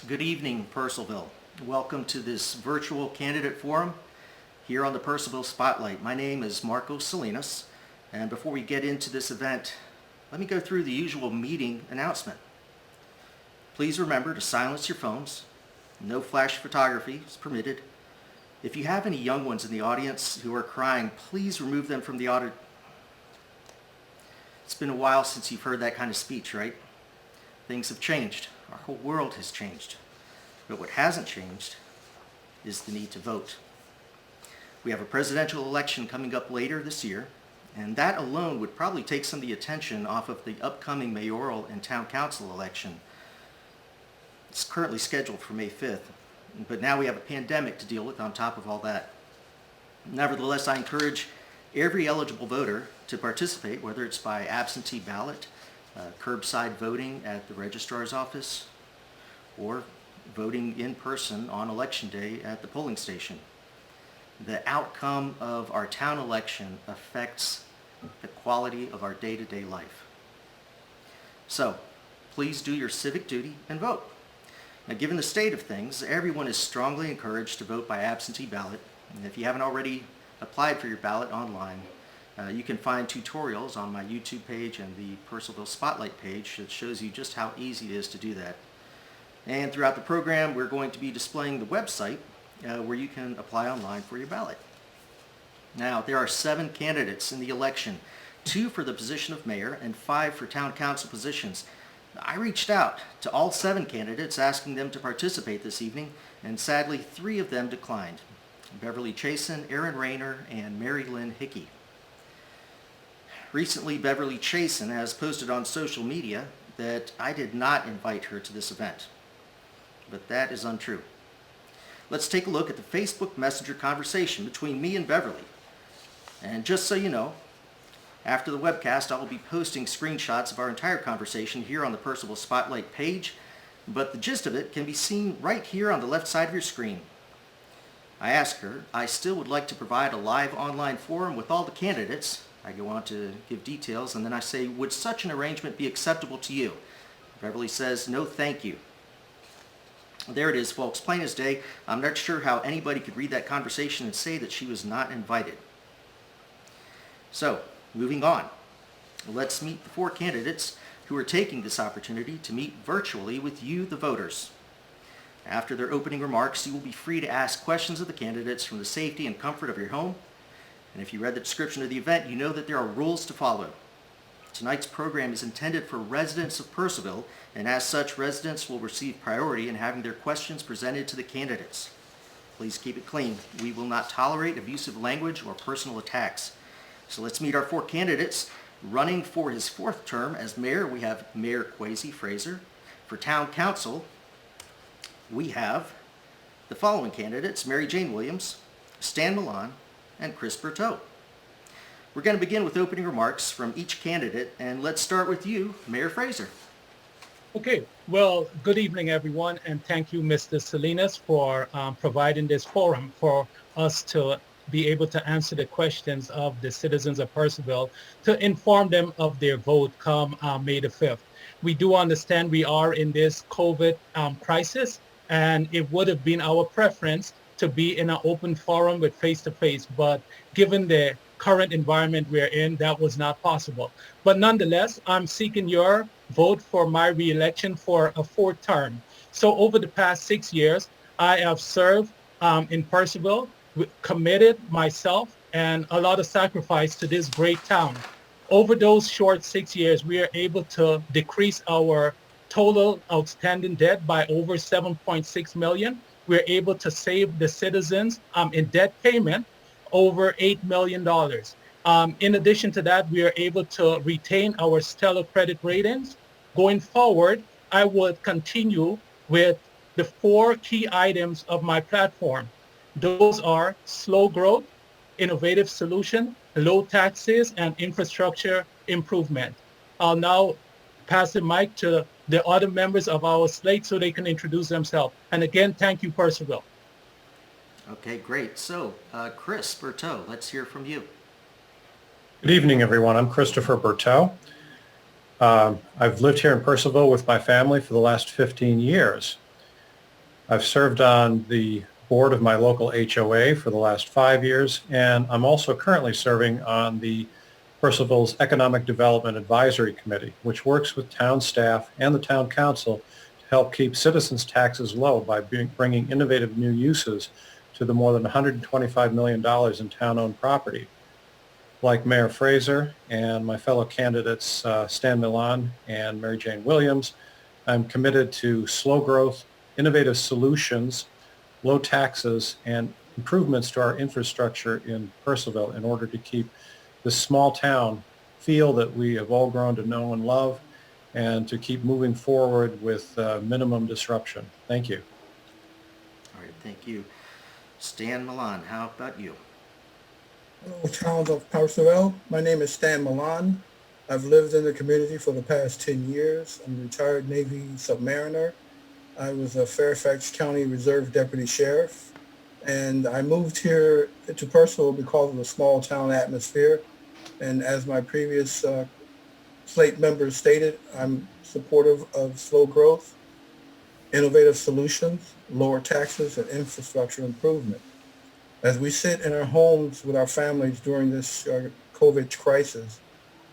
Good evening, Purcellville. Welcome to this virtual candidate forum here on the Purcellville Spotlight. My name is Marco Salinas, and before we get into this event, let me go through the usual meeting announcement. Please remember to silence your phones. No flash photography is permitted. If you have any young ones in the audience who are crying, please remove them from the audience. It's been a while since you've heard that kind of speech, right? Things have changed. Our whole world has changed. But what hasn't changed is the need to vote. We have a presidential election coming up later this year, and that alone would probably take some of the attention off of the upcoming mayoral and town council election. It's currently scheduled for May 5th, but now we have a pandemic to deal with on top of all that. Nevertheless, I encourage every eligible voter to participate, whether it's by absentee ballot, curbside voting at the registrar's office, or voting in person on election day at the polling station. The outcome of our town election affects the quality of our day-to-day life. So, please do your civic duty and vote. Now, given the state of things, everyone is strongly encouraged to vote by absentee ballot. And if you haven't already applied for your ballot online, you can find tutorials on my YouTube page and the Purcellville Spotlight page that shows you just how easy it is to do that. And throughout the program, we're going to be displaying the website where you can apply online for your ballot. Now, there are 7 candidates in the election, 2 for the position of mayor and 5 for town council positions. I reached out to all 7 candidates asking them to participate this evening, and sadly 3 of them declined: Beverly Chasen, Aaron Rayner, and Mary Lynn Hickey. Recently, Beverly Chasen has posted on social media that I did not invite her to this event, but that is untrue. Let's take a look at the Facebook Messenger conversation between me and Beverly. And just so you know, after the webcast, I will be posting screenshots of our entire conversation here on the Purcellville Spotlight page, but the gist of it can be seen right here on the left side of your screen. I ask her, I still would like to provide a live online forum with all the candidates. I go on to give details, and then I say, would such an arrangement be acceptable to you? Beverly says, no thank you. There it is, folks, plain as day. I'm not sure how anybody could read that conversation and say that she was not invited. So, moving on. Let's meet the 4 candidates who are taking this opportunity to meet virtually with you, the voters. After their opening remarks, you will be free to ask questions of the candidates from the safety and comfort of your home. And if you read the description of the event, you know that there are rules to follow. Tonight's program is intended for residents of Purcellville, and as such, residents will receive priority in having their questions presented to the candidates. Please keep it clean. We will not tolerate abusive language or personal attacks. So let's meet our 4 candidates. Running for his 4th term as mayor, we have Mayor Kwesi Fraser. For town council, we have the following candidates: Mary Jane Williams, Stan Milan, and Chris Berteau. We're going to begin with opening remarks from each candidate, and let's start with you, Mayor Fraser. Okay, well, good evening, everyone, and thank you, Mr. Salinas, for providing this forum for us to be able to answer the questions of the citizens of Purcellville, to inform them of their vote come May the 5th. We do understand we are in this COVID crisis, and it would have been our preference to be in an open forum with face-to-face, but given the current environment we're in, that was not possible. But nonetheless, I'm seeking your vote for my re-election for a 4th term. So over the past 6 years, I have served in Purcellville, committed myself and a lot of sacrifice to this great town. Over those short 6 years, we are able to decrease our total outstanding debt by over 7.6 million. We're able to save the citizens in debt payment over $8 million. In addition to that, we are able to retain our stellar credit ratings. Going forward, I would continue with the 4 key items of my platform. Those are slow growth, innovative solution, low taxes, and infrastructure improvement. I'll now pass the mic to the other members of our slate so they can introduce themselves. And again, thank you, Purcellville. Okay, great. So, Chris Berteau, let's hear from you. Good evening, everyone. I'm Christopher Berteau. I've lived here in Purcellville with my family for the last 15 years. I've served on the board of my local HOA for the last 5 years, and I'm also currently serving on the Purcellville's Economic Development Advisory Committee, which works with town staff and the town council to help keep citizens' taxes low by bringing innovative new uses to the more than $125 million in town-owned property. Like Mayor Fraser and my fellow candidates Stan Milan and Mary Jane Williams, I'm committed to slow growth, innovative solutions, low taxes, and improvements to our infrastructure in Purcellville in order to keep this small town feel that we have all grown to know and love, and to keep moving forward with minimum disruption. Thank you. All right, thank you. Stan Milan, how about you? Hello, town of Purcellville. My name is Stan Milan. I've lived in the community for the past 10 years. I'm a retired Navy submariner. I was a Fairfax County Reserve Deputy Sheriff, and I moved here to Purcellville because of the small town atmosphere. And as my previous slate members stated, I'm supportive of slow growth, innovative solutions, lower taxes, and infrastructure improvement. As we sit in our homes with our families during this COVID crisis,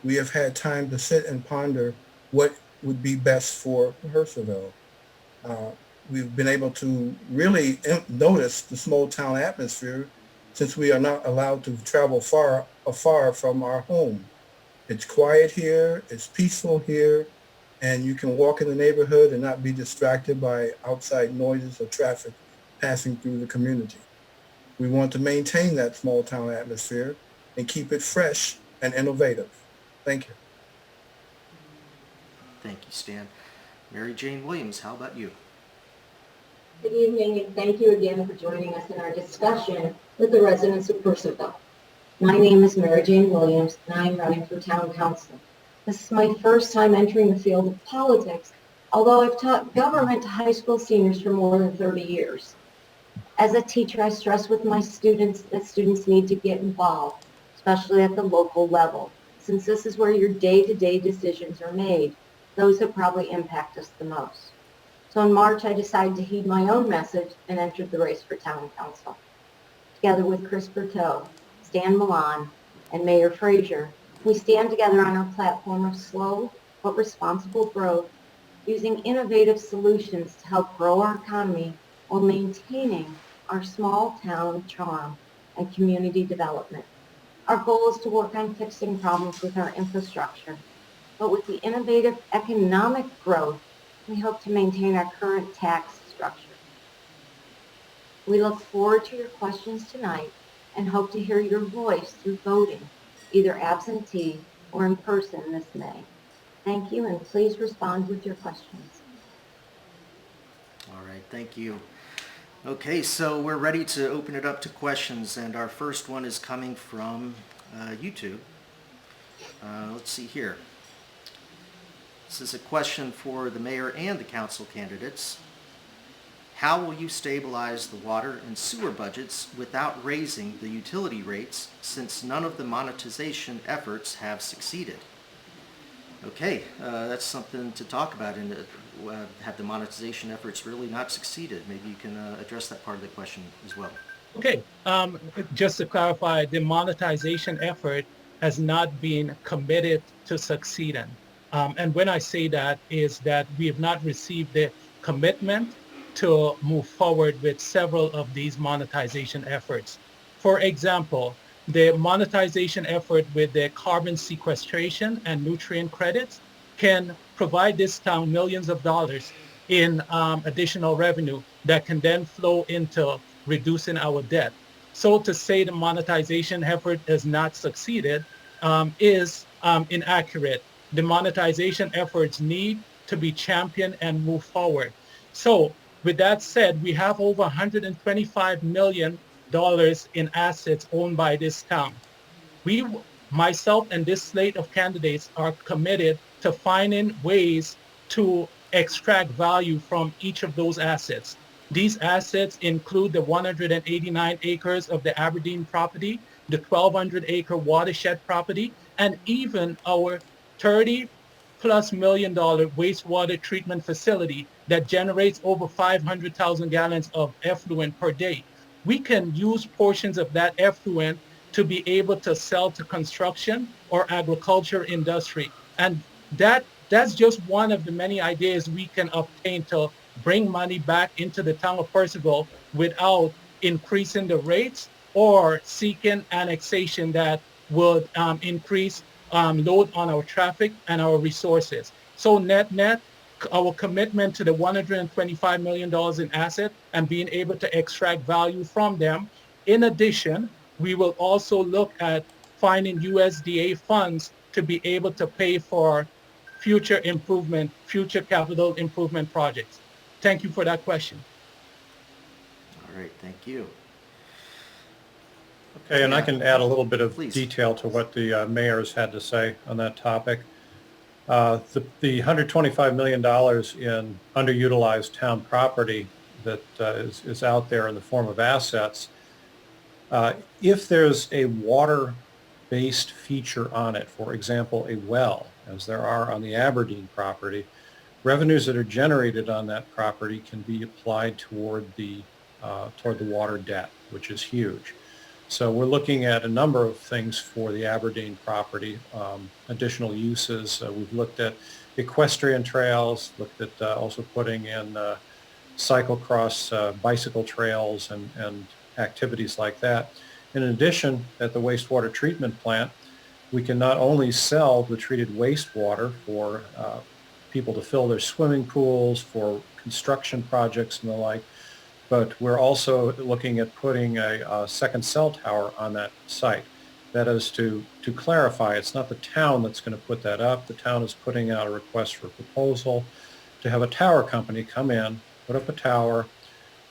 we have had time to sit and ponder what would be best for Purcellville. We've been able to really notice the small town atmosphere since we are not allowed to travel afar from our home. It's quiet here, it's peaceful here, and you can walk in the neighborhood and not be distracted by outside noises or traffic passing through the community. We want to maintain that small town atmosphere and keep it fresh and innovative. Thank you. Thank you, Stan. Mary Jane Williams, how about you? Good evening, and thank you again for joining us in our discussion with the residents of Purcellville. My name is Mary Jane Williams, and I am running for town council. This is my first time entering the field of politics, although I've taught government to high school seniors for more than 30 years. As a teacher, I stress with my students that students need to get involved, especially at the local level, since this is where your day-to-day decisions are made, those that probably impact us the most. So in March, I decided to heed my own message and entered the race for town council. Together with Chris Berteau, Stan Milan, and Mayor Fraser, we stand together on our platform of slow but responsible growth, using innovative solutions to help grow our economy while maintaining our small town charm and community development. Our goal is to work on fixing problems with our infrastructure, but with the innovative economic growth, we hope to maintain our current tax structure. We look forward to your questions tonight and hope to hear your voice through voting, either absentee or in person this May. Thank you, and please respond with your questions. All right, thank you. Okay, so we're ready to open it up to questions, and our first one is coming from YouTube. Let's see here. This is a question for the mayor and the council candidates. How will you stabilize the water and sewer budgets without raising the utility rates, since none of the monetization efforts have succeeded? Okay, that's something to talk about. And have the monetization efforts really not succeeded? Maybe you can address that part of the question as well. Okay, just to clarify, the monetization effort has not been committed to succeeding. And when I say that is that we have not received the commitment to move forward with several of these monetization efforts. For example, the monetization effort with the carbon sequestration and nutrient credits can provide this town millions of dollars in additional revenue that can then flow into reducing our debt. So to say the monetization effort has not succeeded is inaccurate. The monetization efforts need to be championed and move forward. So with that said, we have over $125 million in assets owned by this town. Myself and this slate of candidates are committed to finding ways to extract value from each of those assets. These assets include the 189 acres of the Aberdeen property, the 1,200 acre watershed property, and even our 30 plus million wastewater treatment facility that generates over 500,000 gallons of effluent per day. We can use portions of that effluent to be able to sell to construction or agriculture industry. And that's just one of the many ideas we can obtain to bring money back into the town of Purcellville without increasing the rates or seeking annexation that would increase load on our traffic and our resources. So net, our commitment to the $125 million in asset and being able to extract value from them. In addition, we will also look at finding USDA funds to be able to pay for future capital improvement projects. Thank you for that question. All right, thank you. Okay, and I Yeah. can add a little bit of Please. detail to what the mayor's had to say on that topic. The $125 million in underutilized town property that is out there in the form of assets, if there's a water-based feature on it, for example, a well, as there are on the Aberdeen property, revenues that are generated on that property can be applied toward the water debt, which is huge. So we're looking at a number of things for the Aberdeen property, additional uses. We've looked at equestrian trails, looked at also putting in cyclocross bicycle trails and activities like that. In addition, at the wastewater treatment plant, we can not only sell the treated wastewater for people to fill their swimming pools, for construction projects and the like, but we're also looking at putting a second cell tower on that site. That is to clarify, it's not the town that's going to put that up. The town is putting out a request for proposal to have a tower company come in, put up a tower,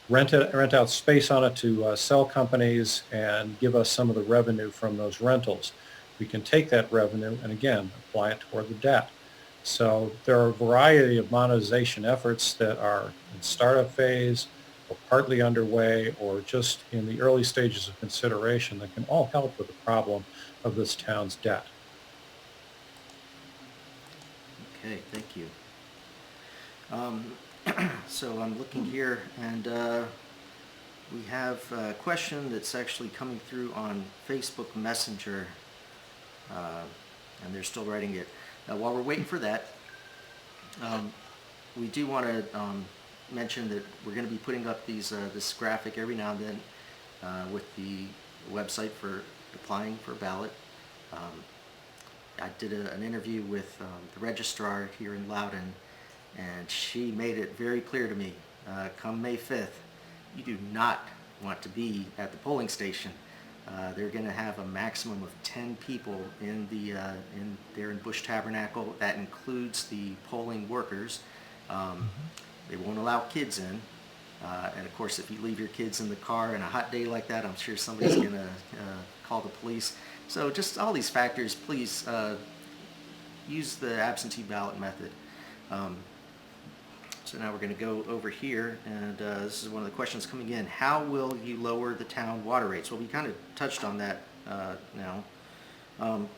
rent out space on it to cell companies and give us some of the revenue from those rentals. We can take that revenue and again, apply it toward the debt. So there are a variety of monetization efforts that are in startup phase, or partly underway, or just in the early stages of consideration that can all help with the problem of this town's debt. Okay, thank you. So I'm looking here, and we have a question that's actually coming through on Facebook Messenger, and they're still writing it. While we're waiting for that, we do want to mention that we're going to be putting up this graphic every now and then with the website for applying for a ballot. I did an interview with the registrar here in Loudoun, and she made it very clear to me, come May 5th, you do not want to be at the polling station. They're going to have a maximum of 10 people in there in Bush Tabernacle. That includes the polling workers. They won't allow kids in. And of course, if you leave your kids in the car in a hot day like that, I'm sure somebody's going to call the police. So just all these factors, please use the absentee ballot method. So now we're going to go over here, and this is one of the questions coming in. How will you lower the town water rates? Well, we kind of touched on that now.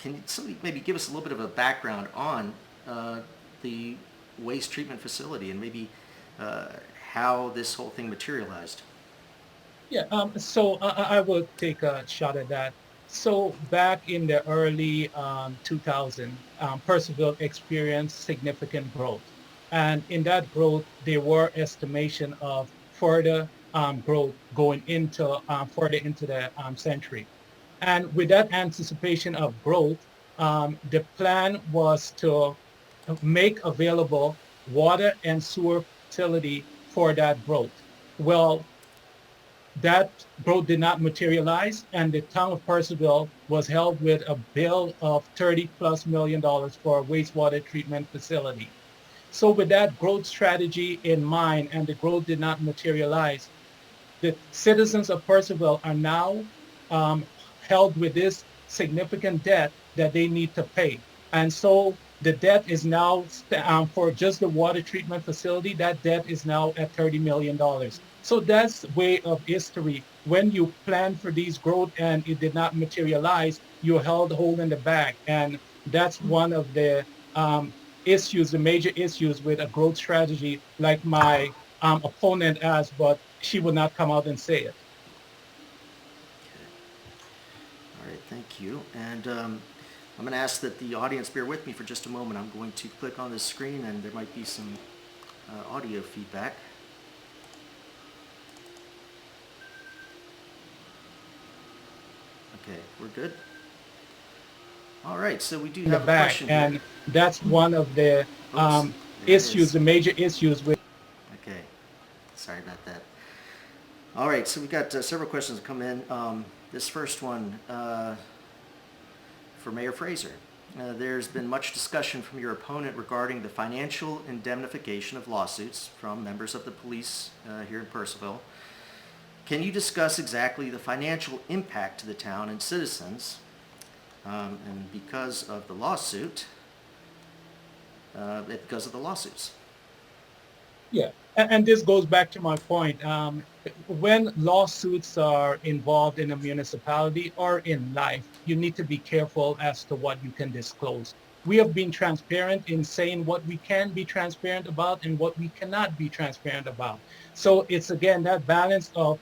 Can somebody maybe give us a little bit of a background on the waste treatment facility and maybe how this whole thing materialized? Yeah, so I will take a shot at that. So back in the early 2000, Purcellville experienced significant growth. And in that growth, there were estimation of further growth going into further into the century. And with that anticipation of growth, the plan was to make available water and sewer facility for that growth. Well, that growth did not materialize, and the town of Purcellville was held with a bill of $30+ million for a wastewater treatment facility. So with that growth strategy in mind, and the growth did not materialize, the citizens of Purcellville are now held with this significant debt that they need to pay. And so the debt is now, for just the water treatment facility, that debt is now at $30 million. So that's way of history. When you plan for these growth and it did not materialize, you're held holding the bag. And that's one of the issues, the major issues with a growth strategy like my opponent has, but she would not come out and say it. All right, thank you. And I'm going to ask that the audience bear with me for just a moment. I'm going to click on this screen and there might be some audio feedback. Okay, we're good. All right, so we do In the have a back, question and here. that's one of the Oops, there it issues, is. the major issues with. Okay, sorry about that. All right, so we've got several questions that come in. This first one for Mayor Fraser. There's been much discussion from your opponent regarding the financial indemnification of lawsuits from members of the police here in Purcellville. Can you discuss exactly the financial impact to the town and citizens? And because of the lawsuit, because of the lawsuits. Yeah, and this goes back to my point. When lawsuits are involved in a municipality or in life, you need to be careful as to what you can disclose. We have been transparent in saying what we can be transparent about and what we cannot be transparent about. So it's again that balance of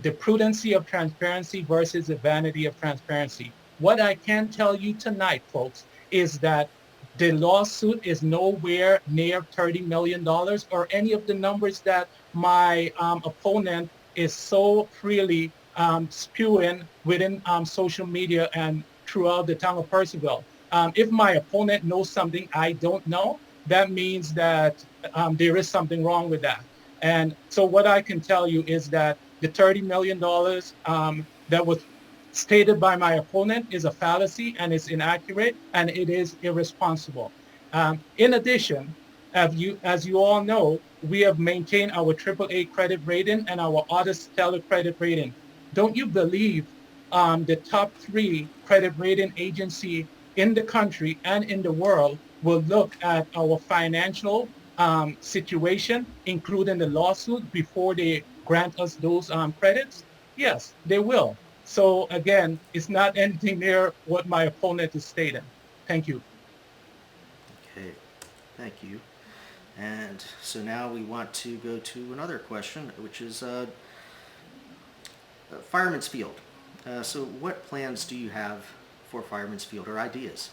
the prudency of transparency versus the vanity of transparency. What I can tell you tonight, folks, is that the lawsuit is nowhere near $30 million or any of the numbers that my opponent is so freely spewing within social media and throughout the town of Purcellville. If my opponent knows something I don't know, that means that there is something wrong with that. And so what I can tell you is that the $30 million that was stated by my opponent is a fallacy and it's inaccurate and it is irresponsible. In addition, as you all know, we have maintained our AAA credit rating and our Auto Stellar credit rating. Don't you believe the top 3 credit rating agency in the country and in the world will look at our financial situation, including the lawsuit, before they grant us those credits? Yes, they will. So again, it's not anything near what my opponent is stating. Thank you. Okay, thank you. And so now we want to go to another question, which is Fireman's Field. So what plans do you have for Fireman's Field or ideas?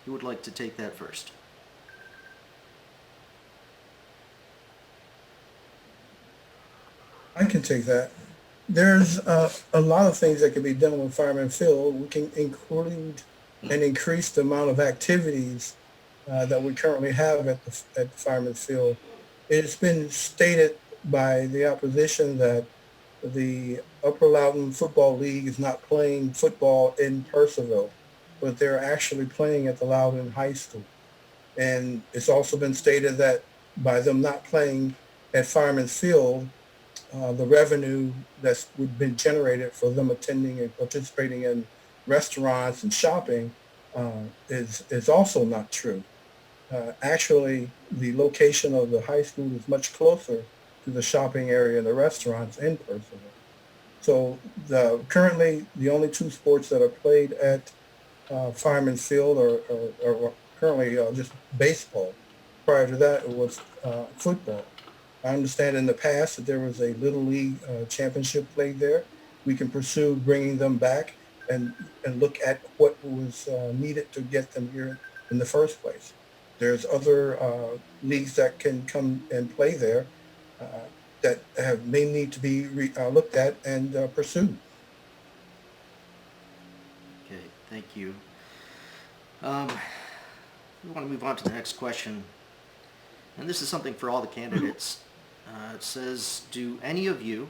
Who would like to take that first? I can take that. There's a lot of things that can be done with Fireman Field. We can include and increase the amount of activities that we currently have at Fireman's Field. It's been stated by the opposition that the Upper Loudoun Football League is not playing football in Purcellville, but they're actually playing at the Loudoun High School. And it's also been stated that by them not playing at Fireman's Field, the revenue that's been generated for them attending and participating in restaurants and shopping is also not true. Actually, the location of the high school is much closer to the shopping area and the restaurants in Purcellville. So currently, the only 2 sports that are played at Fireman's Field are currently just baseball. Prior to that, it was football. I understand in the past that there was a Little League championship played there. We can pursue bringing them back and look at what was needed to get them here in the first place. There's other leagues that can come and play there that may need to be looked at and pursued. Okay, thank you. We want to move on to the next question. And this is something for all the candidates. It says, do any of you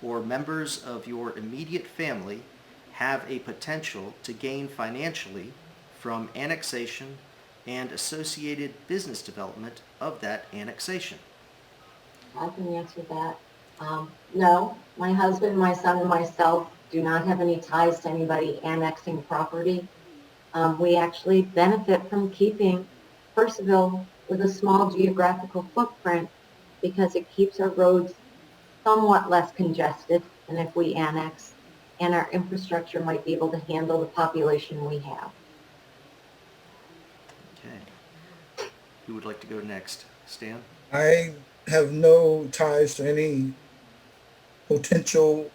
or members of your immediate family have a potential to gain financially from annexation and associated business development of that annexation? I can answer that. No, my husband, my son, and myself do not have any ties to anybody annexing property. We actually benefit from keeping Purcellville with a small geographical footprint because it keeps our roads somewhat less congested than if we annex, and our infrastructure might be able to handle the population we have. Okay. Who would like to go next? Stan? I have no ties to any potential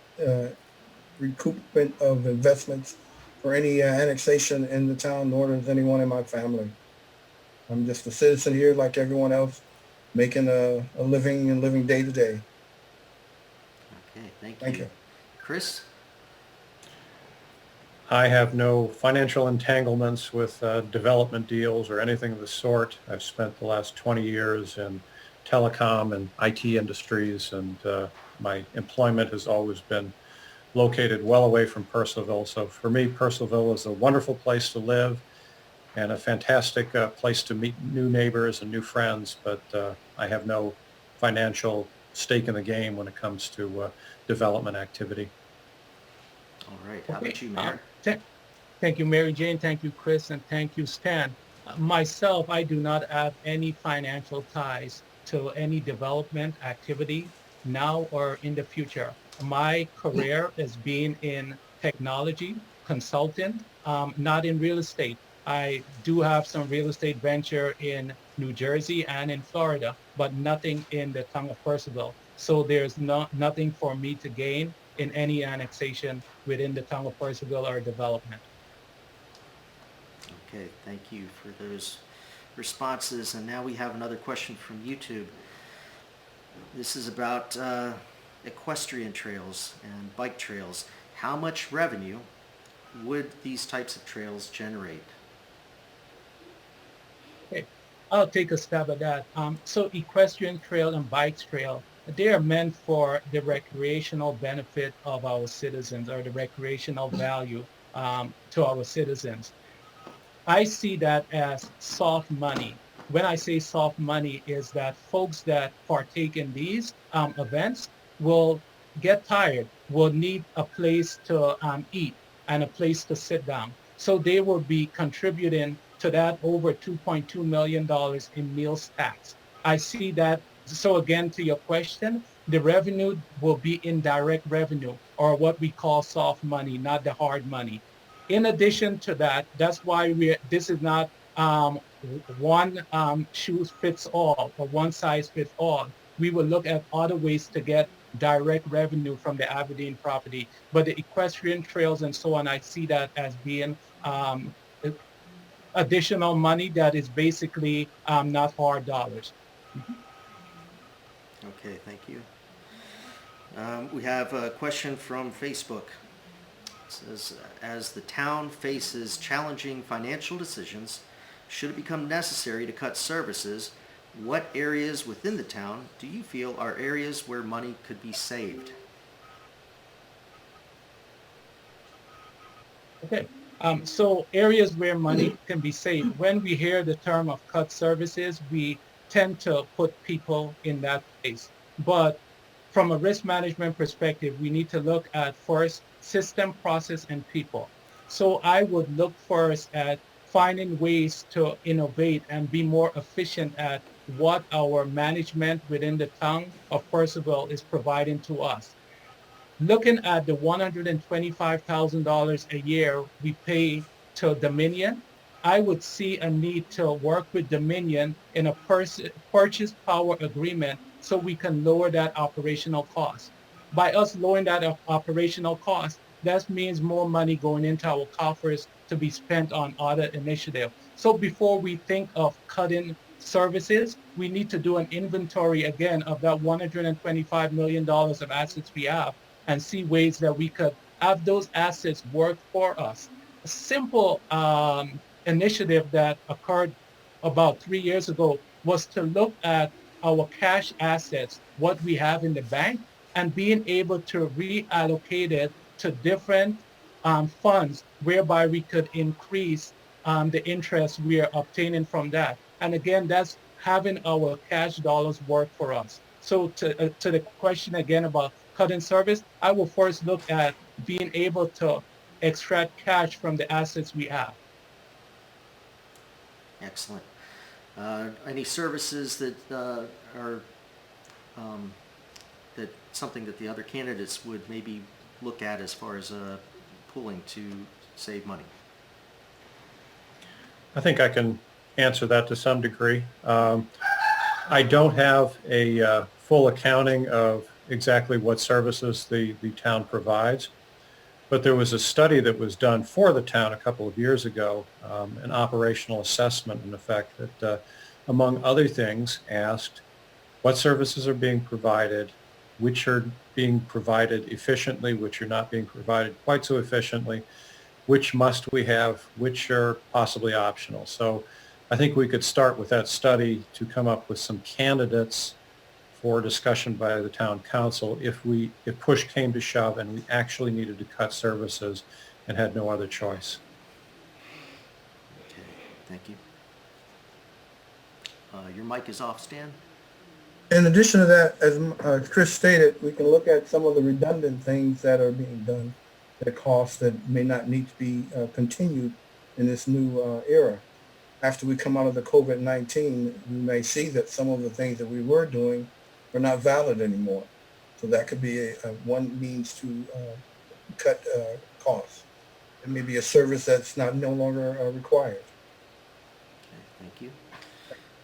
recoupment of investments for any annexation in the town, nor does anyone in my family. I'm just a citizen here like everyone else, making a living and living day to day. Okay, thank Thank you. you. Chris? I have no financial entanglements with development deals or anything of the sort. I've spent the last 20 years in telecom and IT industries, and my employment has always been located well away from Purcellville. So for me, Purcellville is a wonderful place to live and a fantastic place to meet new neighbors and new friends, but I have no financial stake in the game when it comes to development activity. All right. How Okay. about you, Mayor? Thank you, Mary Jane. Thank you, Chris, and thank you, Stan. Myself, I do not have any financial ties to any development activity now or in the future. My career has been in technology, consultant, not in real estate. I do have some real estate venture in New Jersey and in Florida, but nothing in the town of Purcellville. So there's nothing for me to gain in any annexation within the town of Purcellville or development. Okay, thank you for those responses. And now we have another question from YouTube. This is about equestrian trails and bike trails. How much revenue would these types of trails generate? Okay, I'll take a stab at that. So equestrian trail and bike trail, they are meant for the recreational benefit of our citizens or the recreational value to our citizens. I see that as soft money. When I say soft money is that folks that partake in these events will get tired, will need a place to eat and a place to sit down. So they will be contributing to that over $2.2 million in meals tax. I see that. So again, to your question, the revenue will be indirect revenue or what we call soft money, not the hard money. In addition to that, that's why this is not one shoes fits all or one size fits all. We will look at other ways to get direct revenue from the Aberdeen property. But the equestrian trails and so on, I see that as being um, additional money that is basically not hard dollars. Okay, thank you. We have a question from Facebook. It says, as the town faces challenging financial decisions, should it become necessary to cut services, what areas within the town do you feel are areas where money could be saved? Okay. So areas where money can be saved. When we hear the term of cut services, we tend to put people in that place. But from a risk management perspective, we need to look at first system, process, and people. So I would look first at finding ways to innovate and be more efficient at what our management within the town of Purcellville is providing to us. Looking at the $125,000 a year we pay to Dominion, I would see a need to work with Dominion in a purchase power agreement so we can lower that operational cost. By us lowering that operational cost, that means more money going into our coffers to be spent on other initiatives. So before we think of cutting services, we need to do an inventory again of that $125 million of assets we have and see ways that we could have those assets work for us. A simple initiative that occurred about 3 years ago was to look at our cash assets, what we have in the bank, and being able to reallocate it to different funds whereby we could increase the interest we are obtaining from that. And again, that's having our cash dollars work for us. So to the question again about cutting service, I will first look at being able to extract cash from the assets we have. Excellent. Any services that are that something that the other candidates would maybe look at as far as pulling to save money? I think I can answer that to some degree. I don't have a full accounting of exactly what services the town provides, but there was a study that was done for the town a couple of years ago, an operational assessment in effect that, among other things, asked what services are being provided, which are being provided efficiently, which are not being provided quite so efficiently, which must we have, which are possibly optional. So I think we could start with that study to come up with some candidates for discussion by the town council if push came to shove and we actually needed to cut services and had no other choice. Okay, thank you. Your mic is off, Stan. In addition to that, as Chris stated, we can look at some of the redundant things that are being done that costs that may not need to be continued in this new era. After we come out of the COVID-19, we may see that some of the things that we were doing are not valid anymore. So that could be a one means to cut costs. It may be a service that's no longer required. Okay, thank you.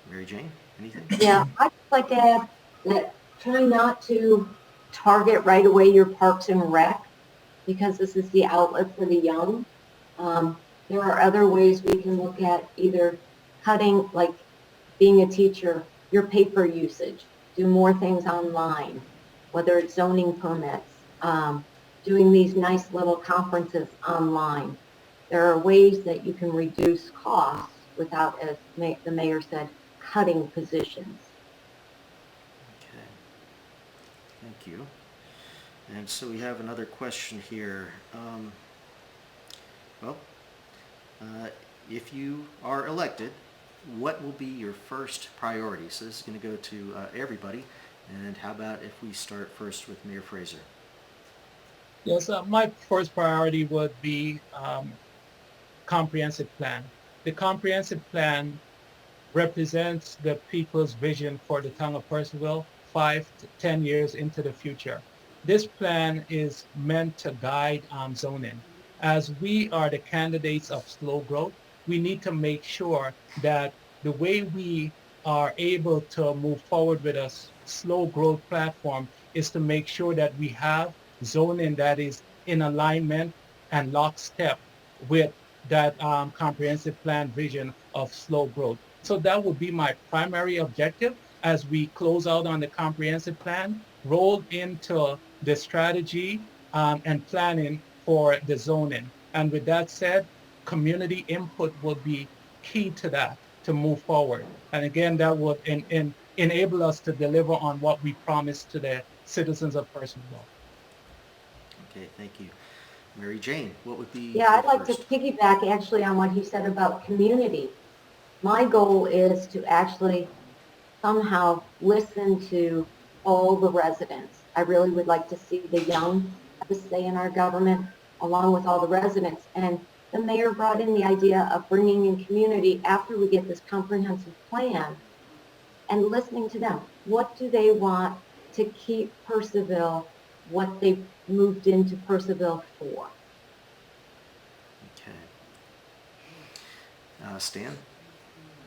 Mary Jane, anything? Yeah, I'd like to add that try not to target right away your parks and rec because this is the outlet for the young. There are other ways we can look at either cutting, like being a teacher, your paper usage, do more things online, whether it's zoning permits, doing these nice little conferences online. There are ways that you can reduce costs without, as the mayor said, cutting positions. Okay, thank you. And so we have another question here. If you are elected, what will be your first priority? So this is going to go to everybody. And how about if we start first with Mayor Fraser? Yes, my first priority would be comprehensive plan. The comprehensive plan represents the people's vision for the town of Purcellville 5 to 10 years into the future. This plan is meant to guide zoning. As we are the candidates of slow growth, we need to make sure that the way we are able to move forward with a slow growth platform is to make sure that we have zoning that is in alignment and lockstep with that comprehensive plan vision of slow growth. So that would be my primary objective as we close out on the comprehensive plan, roll into the strategy and planning for the zoning. And with that said, community input will be key to that to move forward. And again, that would enable us to deliver on what we promised to the citizens of Purcellville. Okay, thank you. Mary Jane, what would be Yeah, your I'd like first? to piggyback actually on what he said about community. My goal is to actually somehow listen to all the residents. I really would like to see the young have a say in our government along with all the residents. And the mayor brought in the idea of bringing in community after we get this comprehensive plan and listening to them. What do they want to keep Purcellville, what they moved into Purcellville for? Okay. Stan?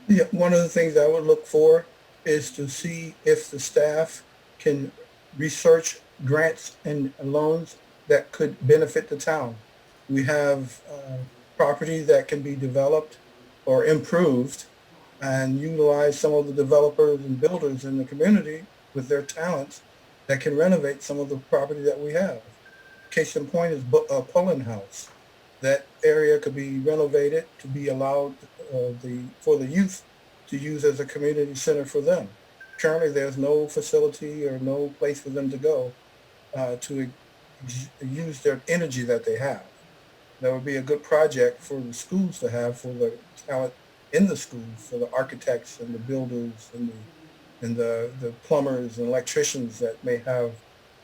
Yeah, one of the things I would look for is to see if the staff can research grants and loans that could benefit the town. We have property that can be developed or improved and utilize some of the developers and builders in the community with their talents that can renovate some of the property that we have. Case in point is Pullen House. That area could be renovated to be allowed for the youth to use as a community center for them. Currently, there's no facility or no place for them to go to use their energy that they have. That would be a good project for the schools to have for the talent in the schools, for the architects and the builders and the plumbers and electricians that may have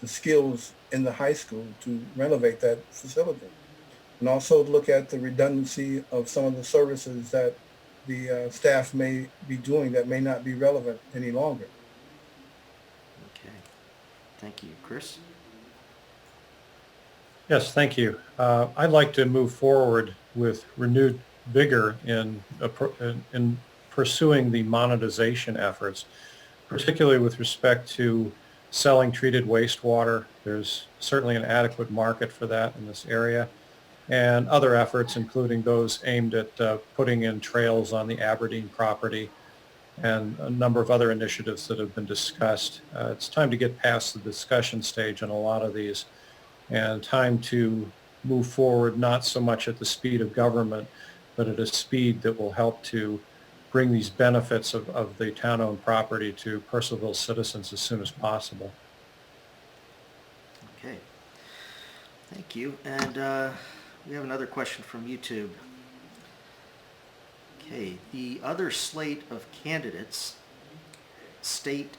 the skills in the high school to renovate that facility. And also look at the redundancy of some of the services that the staff may be doing that may not be relevant any longer. Okay. Thank you. Chris? Yes, thank you. I'd like to move forward with renewed vigor in pursuing the monetization efforts, particularly with respect to selling treated wastewater. There's certainly an adequate market for that in this area, and other efforts, including those aimed at putting in trails on the Aberdeen property and a number of other initiatives that have been discussed. It's time to get past the discussion stage on a lot of these, and time to move forward not so much at the speed of government, but at a speed that will help to bring these benefits of the town-owned property to Purcellville citizens as soon as possible. Okay. Thank you. And we have another question from YouTube. Okay. The other slate of candidates state,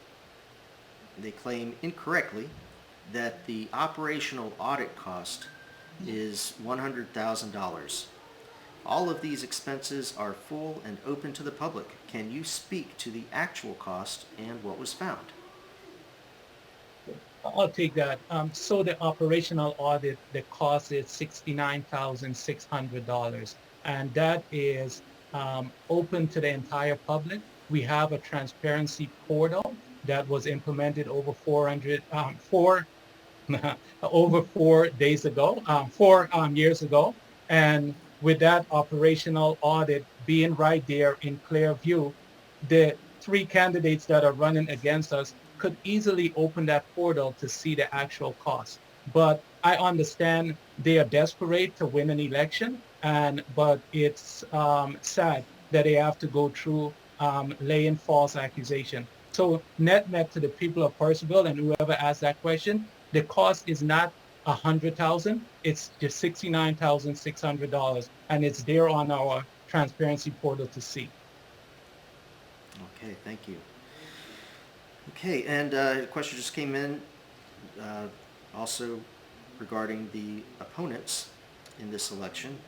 they claim incorrectly, that the operational audit cost is $100,000. All of these expenses are full and open to the public. Can you speak to the actual cost and what was found? I'll take that. So the operational audit, the cost is $69,600, and that is open to the entire public. We have a transparency portal that was implemented over 4 days ago, 4 years ago, and with that operational audit being right there in clear view, the 3 candidates that are running against us could easily open that portal to see the actual cost. But I understand they are desperate to win an election, but it's sad that they have to go through laying false accusation. So net to the people of Purcellville and whoever asked that question, the cost is not $100,000, it's just $69,600, and it's there on our transparency portal to see. Okay, thank you. Okay, and a question just came in also regarding the opponents in this election.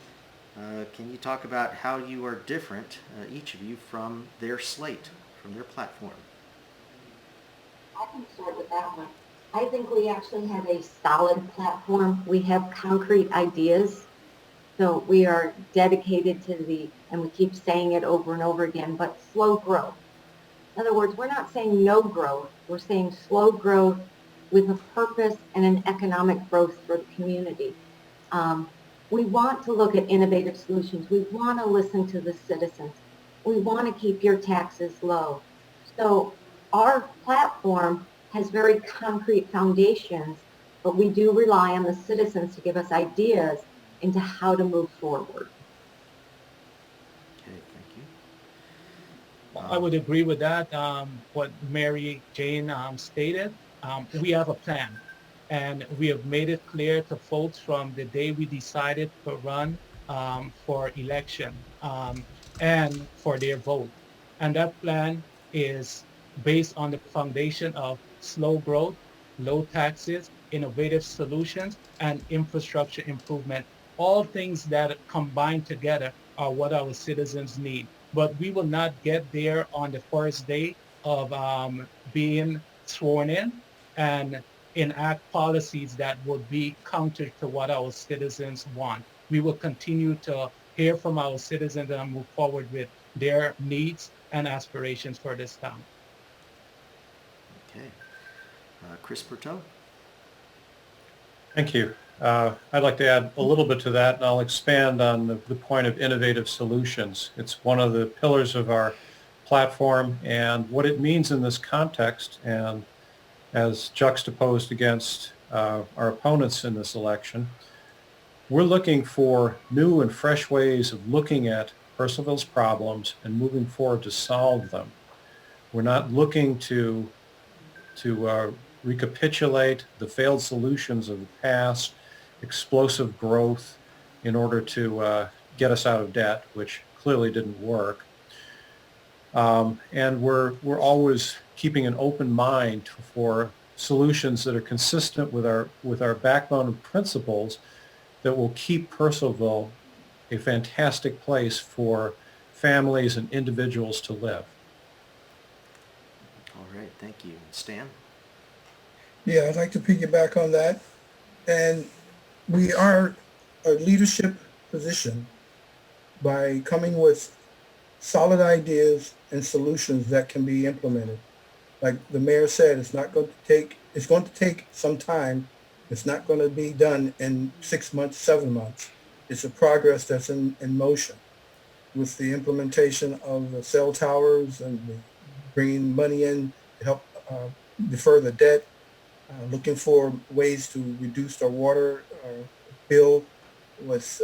Can you talk about how you are different, each of you, from their slate, from their platform? I can start with that one. I think we actually have a solid platform. We have concrete ideas. So we are dedicated to and we keep saying it over and over again, but slow growth. In other words, we're not saying no growth. We're saying slow growth with a purpose and an economic growth for the community. We want to look at innovative solutions. We want to listen to the citizens. We want to keep your taxes low. So our platform has very concrete foundations, but we do rely on the citizens to give us ideas into how to move forward. Okay, thank you. I would agree with that, what Mary Jane stated. We have a plan, and we have made it clear to folks from the day we decided to run for election and for their vote. And that plan is based on the foundation of slow growth, low taxes, innovative solutions, and infrastructure improvement. All things that combined together are what our citizens need. But we will not get there on the first day of being sworn in and enact policies that would be counter to what our citizens want. We will continue to hear from our citizens and move forward with their needs and aspirations for this town. Okay. Chris Berteau? Thank you. I'd like to add a little bit to that, and I'll expand on the point of innovative solutions. It's one of the pillars of our platform, and what it means in this context, and as juxtaposed against our opponents in this election, we're looking for new and fresh ways of looking at Purcellville's problems and moving forward to solve them. We're not looking to recapitulate the failed solutions of the past, explosive growth in order to get us out of debt, which clearly didn't work. And we're always keeping an open mind for solutions that are consistent with our backbone of principles that will keep Purcellville a fantastic place for families and individuals to live. All right, thank you. Stan? Yeah, I'd like to piggyback on that. And we are a leadership position by coming with solid ideas and solutions that can be implemented. Like the mayor said, it's going to take some time. It's not going to be done in 6 months, 7 months. It's a progress that's in motion with the implementation of the cell towers and bringing money in to help defer the debt, looking for ways to reduce our water bill with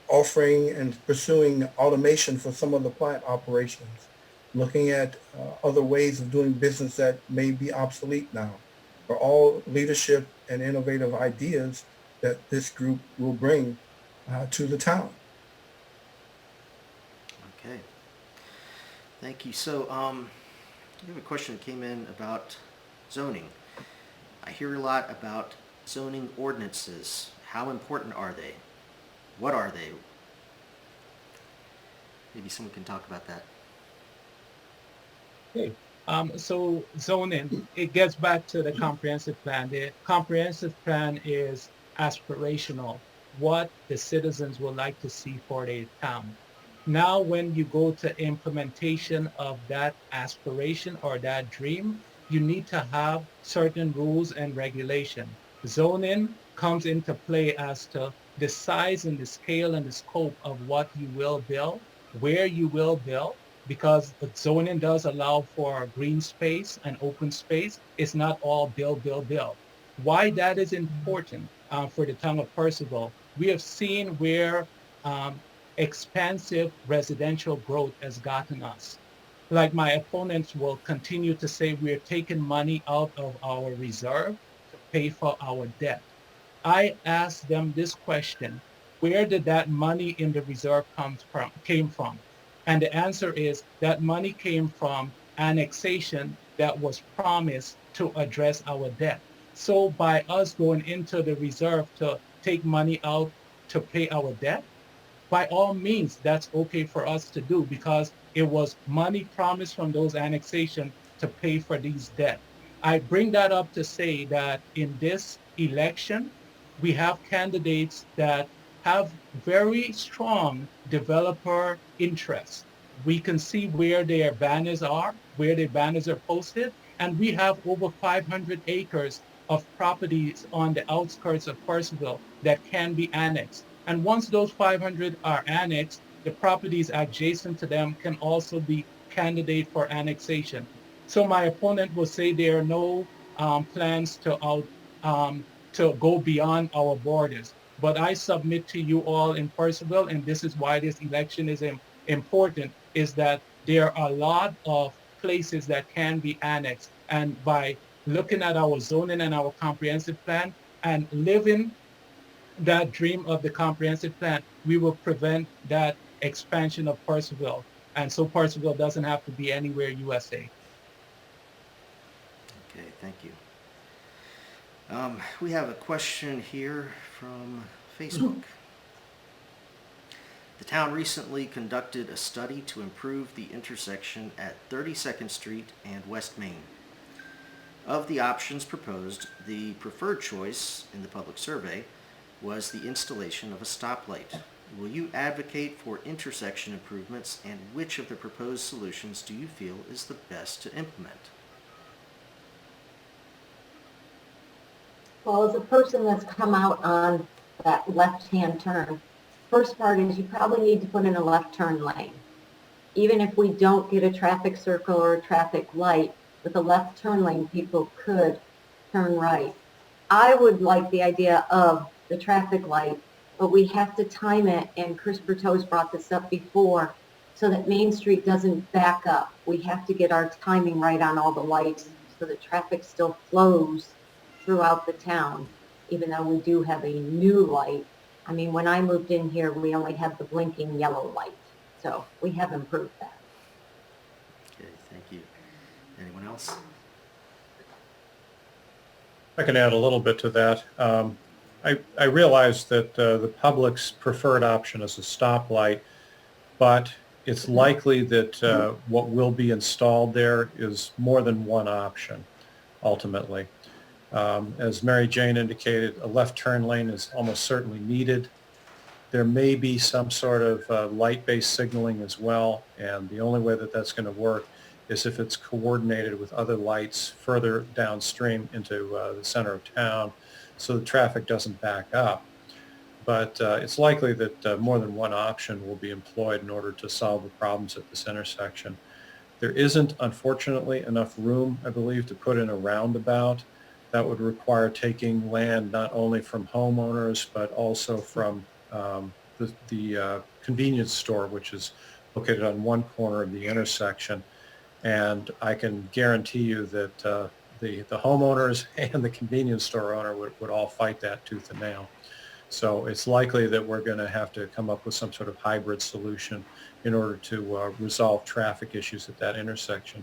offering and pursuing automation for some of the plant operations, looking at other ways of doing business that may be obsolete now, are all leadership and innovative ideas that this group will bring to the town. Okay. Thank you. So, I have a question that came in about zoning. I hear a lot about zoning ordinances. How important are they? What are they? Maybe someone can talk about that. Okay. So zoning, it gets back to the comprehensive plan. The comprehensive plan is aspirational, what the citizens would like to see for their town. Now, when you go to implementation of that aspiration or that dream, you need to have certain rules and regulation. Zoning comes into play as to the size and the scale and the scope of what you will build, where you will build, because the zoning does allow for green space and open space. It's not all build, build, build. Why that is important for the town of Purcellville, we have seen where expansive residential growth has gotten us. Like my opponents will continue to say, we're taking money out of our reserve to pay for our debt. I asked them this question: where did that money in the reserve came from? And the answer is that money came from annexation that was promised to address our debt. So by us going into the reserve to take money out to pay our debt, by all means, that's okay for us to do because it was money promised from those annexation to pay for these debt. I bring that up to say that in this election, we have candidates that have very strong developer interest. We can see where their banners are, where their banners are posted, and we have over 500 acres of properties on the outskirts of Purcellville that can be annexed. And once those 500 are annexed, the properties adjacent to them can also be candidate for annexation. So my opponent will say there are no plans to go beyond our borders. But I submit to you all in Purcellville, and this is why this election is important, is that there are a lot of places that can be annexed. And by looking at our zoning and our comprehensive plan and living that dream of the comprehensive plan, we will prevent that expansion of Purcellville. And so Purcellville doesn't have to be anywhere USA. Okay, thank you. We have a question here from Facebook. The town recently conducted a study to improve the intersection at 32nd Street and West Main. Of the options proposed, the preferred choice in the public survey was the installation of a stoplight. Will you advocate for intersection improvements, and which of the proposed solutions do you feel is the best to implement? Well, as a person that's come out on that left-hand turn, first part is you probably need to put in a left turn lane. Even if we don't get a traffic circle or a traffic light, with a left turn lane, people could turn right. I would like the idea of the traffic light, but we have to time it, and Chris Bertot's brought this up before, so that Main Street doesn't back up. We have to get our timing right on all the lights so that traffic still flows throughout the town, even though we do have a new light. I mean, when I moved in here, we only had the blinking yellow light. So we have improved that. Okay, thank you. Anyone else? I can add a little bit to that. I realize that the public's preferred option is a stoplight, but it's likely that what will be installed there is more than one option, ultimately. As Mary Jane indicated, a left turn lane is almost certainly needed. There may be some sort of light-based signaling as well, and the only way that that's going to work is if it's coordinated with other lights further downstream into the center of town so the traffic doesn't back up. But it's likely that more than one option will be employed in order to solve the problems at this intersection. There isn't, unfortunately, enough room, I believe, to put in a roundabout. That would require taking land not only from homeowners, but also from the convenience store, which is located on one corner of the intersection. And I can guarantee you that the homeowners and the convenience store owner would all fight that tooth and nail. So it's likely that we're going to have to come up with some sort of hybrid solution in order to resolve traffic issues at that intersection.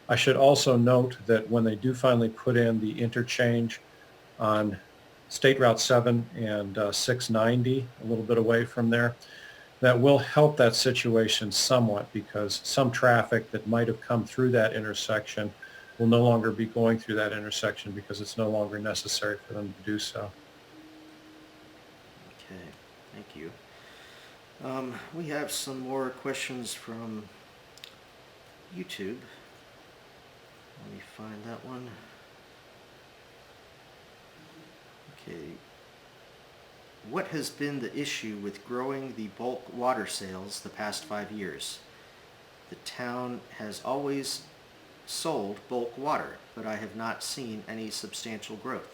I should also note that when they do finally put in the interchange on State Route 7 and 690, a little bit away from there, that will help that situation somewhat, because some traffic that might have come through that intersection will no longer be going through that intersection because it's no longer necessary for them to do so. Okay, thank you. We have some more questions from YouTube. Let me find that one. Okay. What has been the issue with growing the bulk water sales the past 5 years? The town has always sold bulk water, but I have not seen any substantial growth.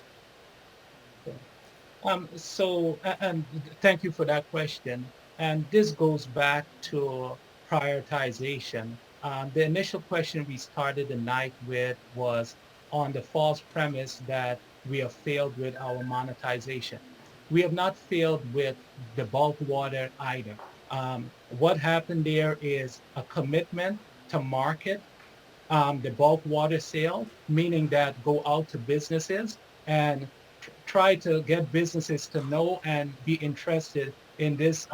And thank you for that question. And this goes back to prioritization. The initial question we started the night with was on the false premise that we have failed with our monetization. We have not failed with the bulk water either. What happened there is a commitment to market the bulk water sale, meaning that go out to businesses and try to get businesses to know and be interested in this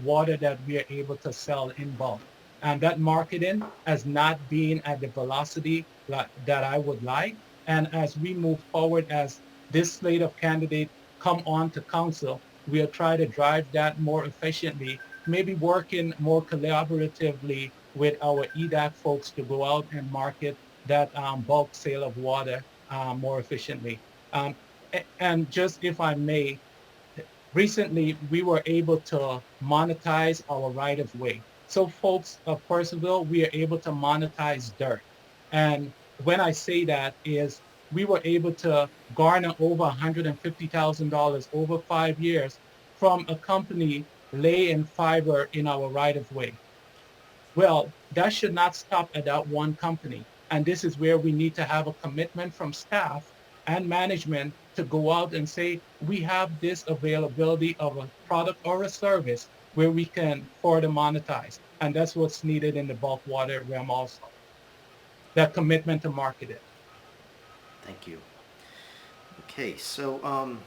water that we are able to sell in bulk. And that marketing has not been at the velocity that I would like. And as we move forward, as this slate of candidates come on to council, we'll try to drive that more efficiently, maybe working more collaboratively with our EDAC folks to go out and market that bulk sale of water more efficiently. And just if I may, recently we were able to monetize our right of way. So folks of Purcellville, we are able to monetize dirt. And when I say that is we were able to garner over $150,000 over 5 years from a company laying fiber in our right of way. Well, that should not stop at that one company. And this is where we need to have a commitment from staff and management to go out and say, we have this availability of a product or a service where we can further monetize. And that's what's needed in the bulk water realm also. That commitment to market it. Thank you. Okay, so a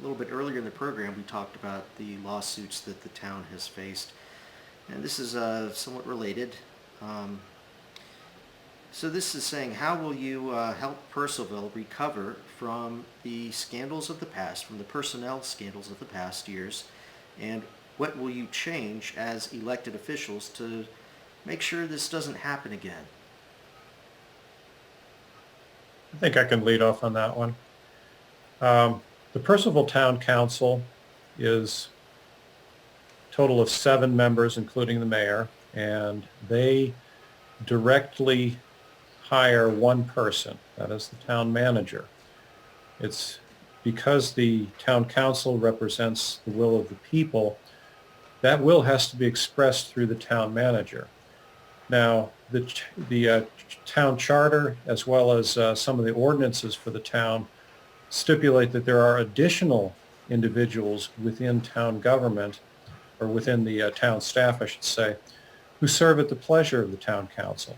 little bit earlier in the program, we talked about the lawsuits that the town has faced. And this is somewhat related. So this is saying, how will you help Purcellville recover from the scandals of the past, from the personnel scandals of the past years, and what will you change as elected officials to make sure this doesn't happen again? I think I can lead off on that one. The Purcellville Town Council is a total of 7 members, including the mayor, and they directly hire one person, that is the town manager. It's because the town council represents the will of the people, that will has to be expressed through the town manager. Now, the town charter, as well as some of the ordinances for the town, stipulate that there are additional individuals within town government, or within the town staff, I should say, who serve at the pleasure of the town council.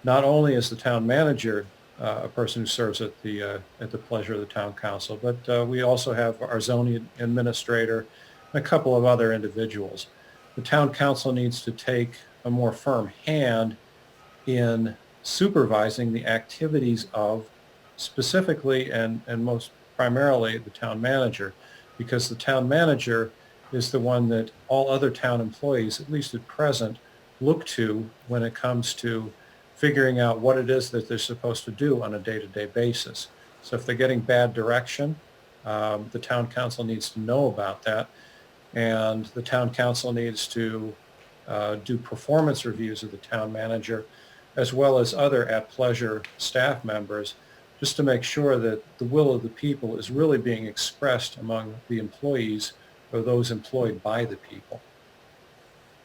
Not only is the town manager a person who serves at the pleasure of the town council, but we also have our zoning administrator and a couple of other individuals. The town council needs to take a more firm hand in supervising the activities of specifically and most primarily the town manager, because the town manager is the one that all other town employees, at least at present, look to when it comes to figuring out what it is that they're supposed to do on a day-to-day basis. So if they're getting bad direction, the town council needs to know about that, and the town council needs to do performance reviews of the town manager, as well as other at-pleasure staff members, just to make sure that the will of the people is really being expressed among the employees or those employed by the people.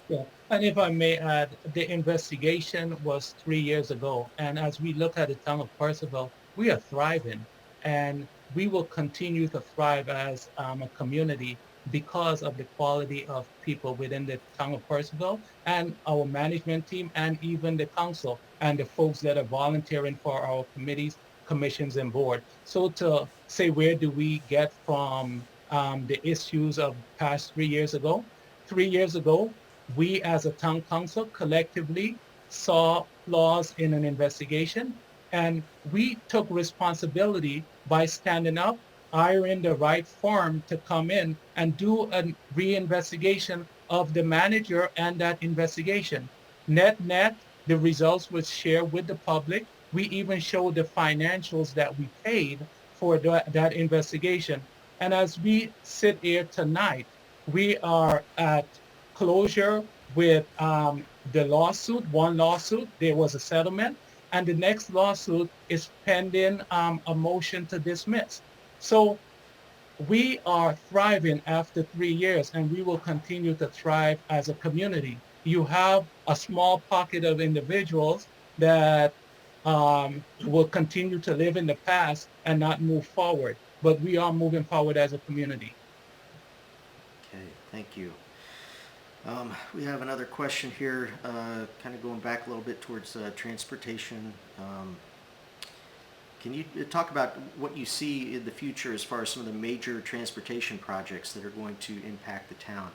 Yeah, and if I may add, the investigation was 3 years ago, and as we look at the town of Purcellville, we are thriving, and we will continue to thrive as a community because of the quality of people within the town of Purcellville and our management team and even the council and the folks that are volunteering for our committees, commissions, and board. So to say, where do we get from the issues of past 3 years ago? 3 years ago, we as a town council collectively saw flaws in an investigation, and we took responsibility by standing up, hiring the right firm to come in and do a reinvestigation of the manager and that investigation. Net, the results were shared with the public. We even showed the financials that we paid for that investigation. And as we sit here tonight, we are at closure with the lawsuit, one lawsuit. There was a settlement, and the next lawsuit is pending a motion to dismiss. So we are thriving after 3 years, and we will continue to thrive as a community. You have a small pocket of individuals that will continue to live in the past and not move forward, but we are moving forward as a community. Okay, thank you. We have another question here, kind of going back a little bit towards transportation. Can you talk about what you see in the future as far as some of the major transportation projects that are going to impact the town?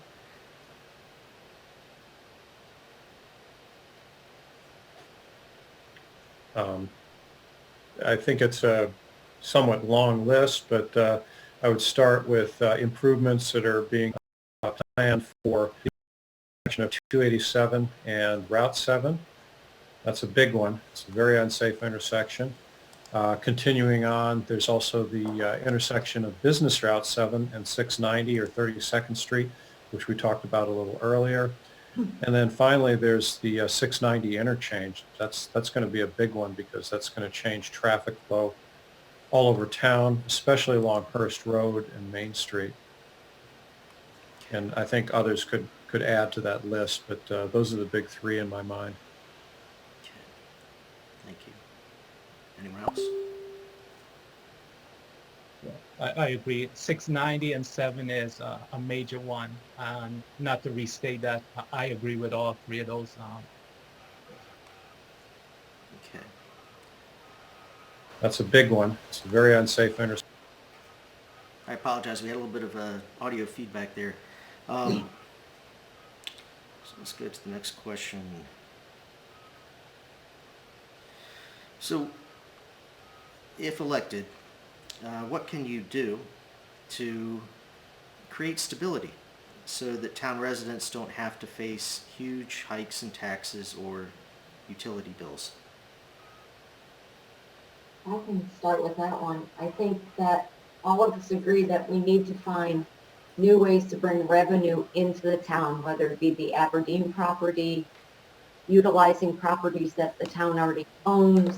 I think it's a somewhat long list, but I would start with improvements that are being planned for the intersection of 287 and Route 7. That's a big one. It's a very unsafe intersection. Continuing on, there's also the intersection of Business Route 7 and 690 or 32nd Street, which we talked about a little earlier. And then finally, there's the 690 interchange. That's going to be a big one because that's going to change traffic flow all over town, especially along Hurst Road and Main Street. And I think others could add to that list, but those are the big three in my mind. Okay, thank you. Anyone else? I agree. 690 and 7 is a major one. Not to restate that, I agree with all three of those. Okay. That's a big one. It's a very unsafe intersection. I apologize. We had a little bit of audio feedback there. So let's go to the next question. So, if elected, what can you do to create stability so that town residents don't have to face huge hikes in taxes or utility bills? I can start with that one. I think that all of us agree that we need to find new ways to bring revenue into the town, whether it be the Aberdeen property, utilizing properties that the town already owns,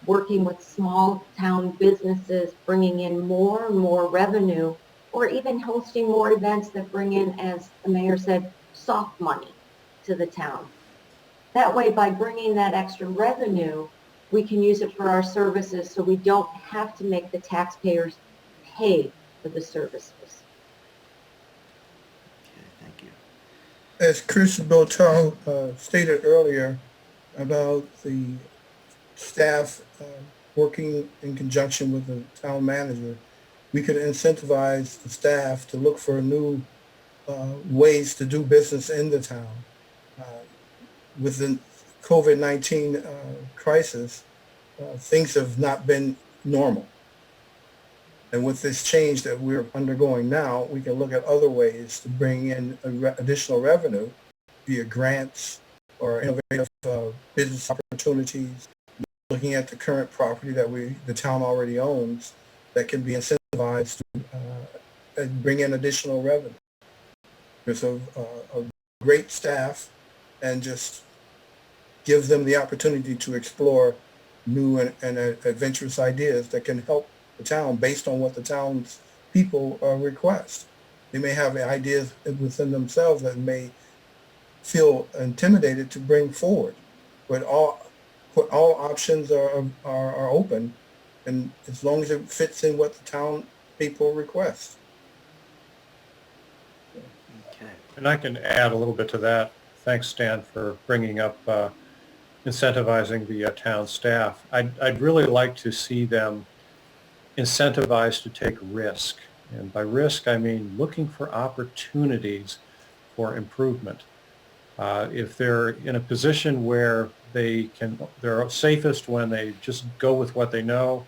working with small town businesses, bringing in more and more revenue, or even hosting more events that bring in, as the mayor said, soft money to the town. That way, by bringing that extra revenue, we can use it for our services so we don't have to make the taxpayers pay for the services. Okay, thank you. As Chris Botel stated earlier about the staff working in conjunction with the town manager, we could incentivize the staff to look for new ways to do business in the town. With the COVID-19 crisis, things have not been normal. And with this change that we're undergoing now, we can look at other ways to bring in additional revenue via grants or innovative business opportunities, looking at the current property that the town already owns that can be incentivized to and bring in additional revenue. There's a great staff, and just give them the opportunity to explore new and adventurous ideas that can help the town based on what the town's people request. They may have ideas within themselves that may feel intimidated to bring forward, but all options are open, and as long as it fits in what the town people request. Okay. And I can add a little bit to that. Thanks, Stan, for bringing up incentivizing the town staff. I'd really like to see them incentivized to take risk. And by risk, I mean looking for opportunities for improvement. If they're in a position where they're safest when they just go with what they know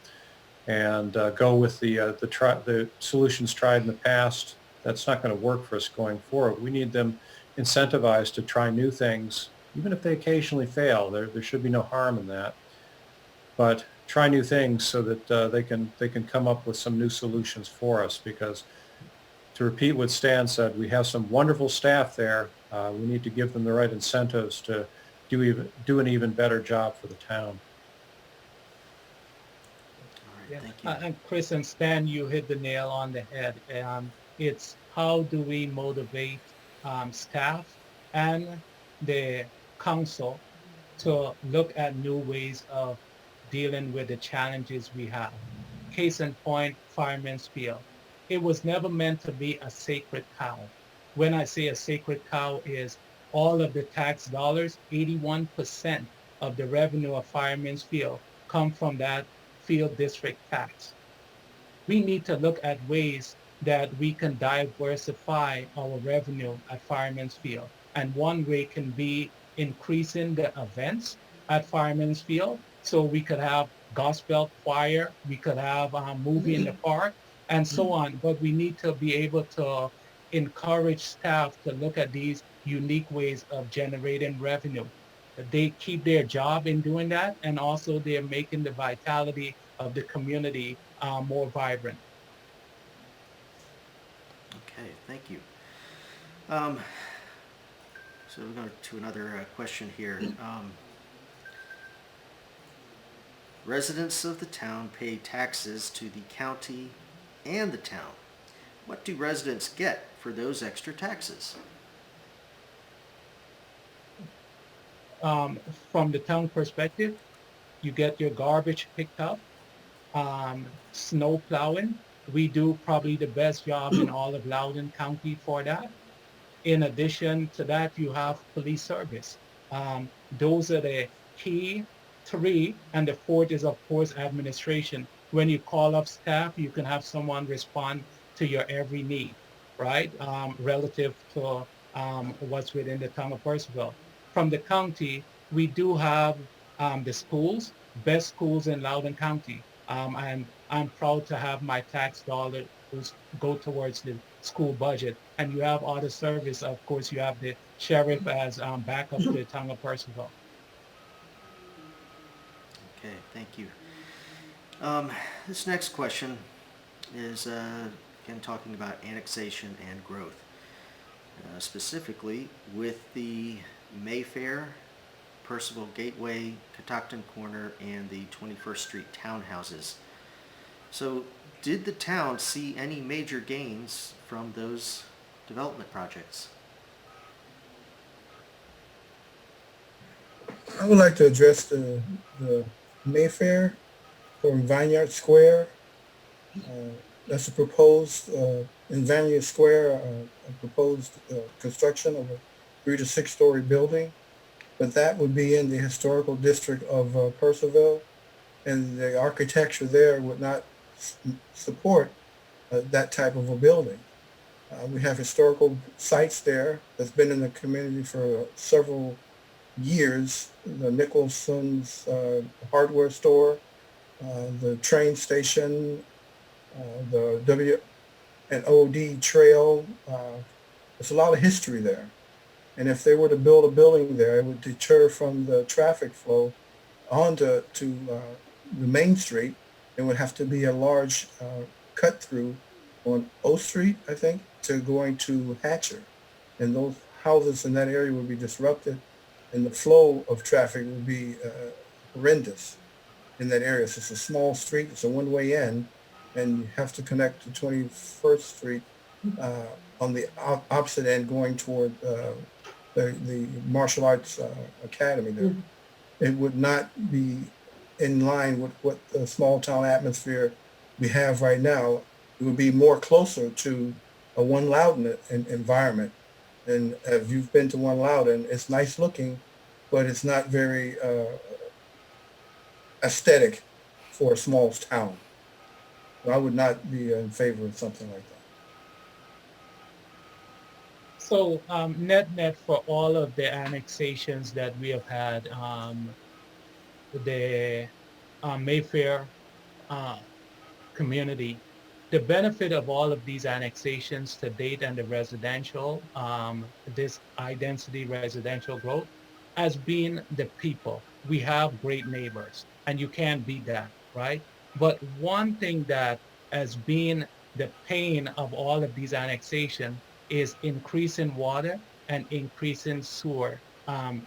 and go with the solutions tried in the past, that's not going to work for us going forward. We need them incentivized to try new things, even if they occasionally fail. There should be no harm in that. But try new things so that they can come up with some new solutions for us. Because to repeat what Stan said, we have some wonderful staff there. We need to give them the right incentives to do an even better job for the town. All right, thank you. And Chris and Stan, you hit the nail on the head. It's how do we motivate staff and the council to look at new ways of dealing with the challenges we have. Case in point, Fireman's Field. It was never meant to be a sacred cow. When I say a sacred cow is all of the tax dollars, 81% of the revenue of Fireman's Field come from that field district tax. We need to look at ways that we can diversify our revenue at Fireman's Field. And one way can be increasing the events at Fireman's Field. So we could have gospel choir, we could have a movie in the park, and so on. But we need to be able to encourage staff to look at these unique ways of generating revenue. They keep their job in doing that, and also they're making the vitality of the community more vibrant. Okay, thank you. So we're going to another question here. Residents of the town pay taxes to the county and the town. What do residents get for those extra taxes? From the town perspective, you get your garbage picked up, snow plowing. We do probably the best job in all of Loudoun County for that. In addition to that, you have police service. Those are the key three, and the fourth is, of course, administration. When you call up staff, you can have someone respond to your every need, right? Relative to what's within the town of Purcellville. From the county, we do have the schools, best schools in Loudoun County. And I'm proud to have my tax dollars go towards the school budget. And you have other service. Of course, you have the sheriff as backup to the town of Purcellville. Okay, thank you. This next question is, again, talking about annexation and growth. Specifically with the Mayfair, Purcellville Gateway, Catoctin Corner, and the 21st Street townhouses. So did the town see any major gains from those development projects? I would like to address the Mayfair from Vineyard Square. That's a proposed, in Vineyard Square, a proposed construction of a 3 to 6 story building. But that would be in the historical district of Purcellville, and the architecture there would not support that type of a building. We have historical sites there that's been in the community for several years. The Nicholson's hardware store, the train station, the W and OD trail. There's a lot of history there. And if they were to build a building there, it would deter from the traffic flow onto the main street. It would have to be a large cut through on O Street, I think, to going to Hatcher. And those houses in that area would be disrupted and the flow of traffic would be horrendous in that area. So it's a small street, it's a one-way in, and you have to connect to 21st Street on the opposite end going toward the martial arts academy there. It would not be in line with what the small town atmosphere we have right now. It would be more closer to a One Loudon environment. And if you've been to One Loudon, it's nice looking, but it's not very aesthetic for a small town. So I would not be in favor of something like that. So net for all of the annexations that we have had, the Mayfair community, the benefit of all of these annexations to date and the residential, this high density residential growth has been the people. We have great neighbors and you can't beat that, right? But one thing that has been the pain of all of these annexations is increasing water and increasing sewer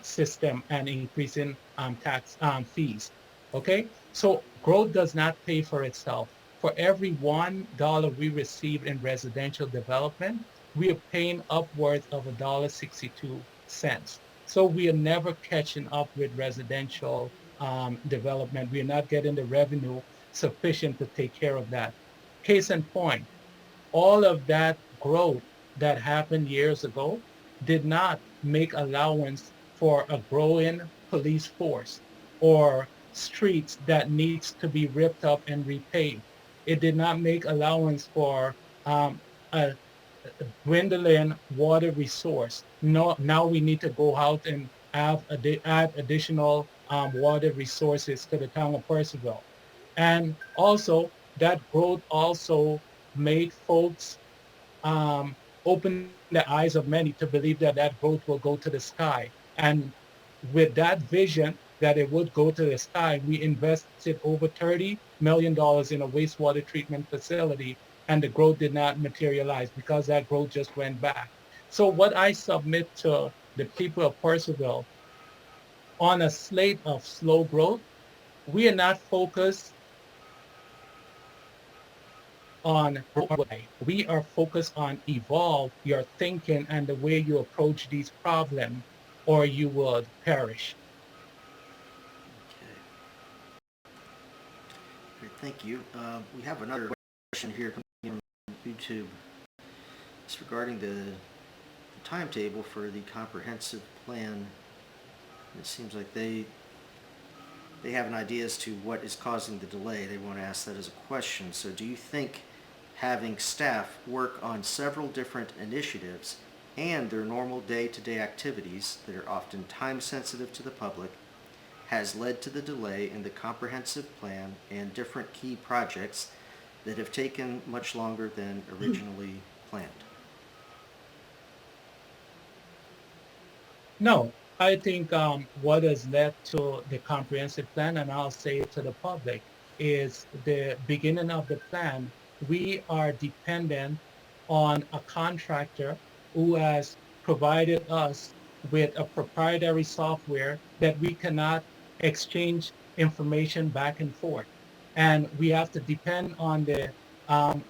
system and increasing tax fees. Okay, so growth does not pay for itself. For every $1 we receive in residential development, we are paying upwards of $1.62. So we are never catching up with residential development. We are not getting the revenue sufficient to take care of that. Case in point, all of that growth that happened years ago did not make allowance for a growing police force or streets that needs to be ripped up and repaved. It did not make allowance for a dwindling water resource. No, now we need to go out and add additional water resources to the town of Purcellville. And also that growth also made folks open the eyes of many to believe that that growth will go to the sky. And with that vision that it would go to the sky, we invested over $30 million in a wastewater treatment facility, and the growth did not materialize because that growth just went back. So what I submit to the people of Purcellville, on a slate of slow growth, we are not focused on why. We are focused on evolve your thinking and the way you approach these problems, or you would perish. Okay. Great, thank you. We have another question here coming from YouTube. It's regarding the timetable for the comprehensive plan. It seems like they have an idea as to what is causing the delay. They want to ask that as a question. So do you think having staff work on several different initiatives and their normal day-to-day activities that are often time-sensitive to the public has led to the delay in the comprehensive plan and different key projects that have taken much longer than originally planned? No, I think what has led to the comprehensive plan, and I'll say it to the public, is the beginning of the plan. We are dependent on a contractor who has provided us with a proprietary software that we cannot exchange information back and forth. And we have to depend on the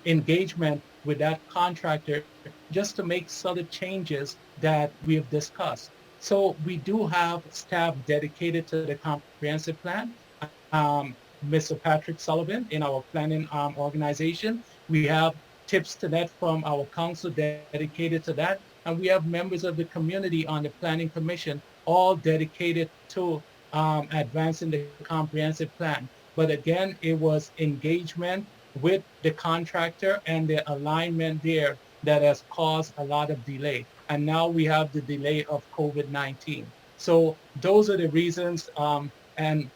engagement with that contractor just to make subtle changes that we have discussed. So we do have staff dedicated to the comprehensive plan. Mr. Patrick Sullivan in our planning organization. We have tips to that from our council dedicated to that. And we have members of the community on the planning commission, all dedicated to advancing the comprehensive plan. But again, it was engagement with the contractor and the alignment there that has caused a lot of delay. And now we have the delay of COVID-19. So those are the reasons, and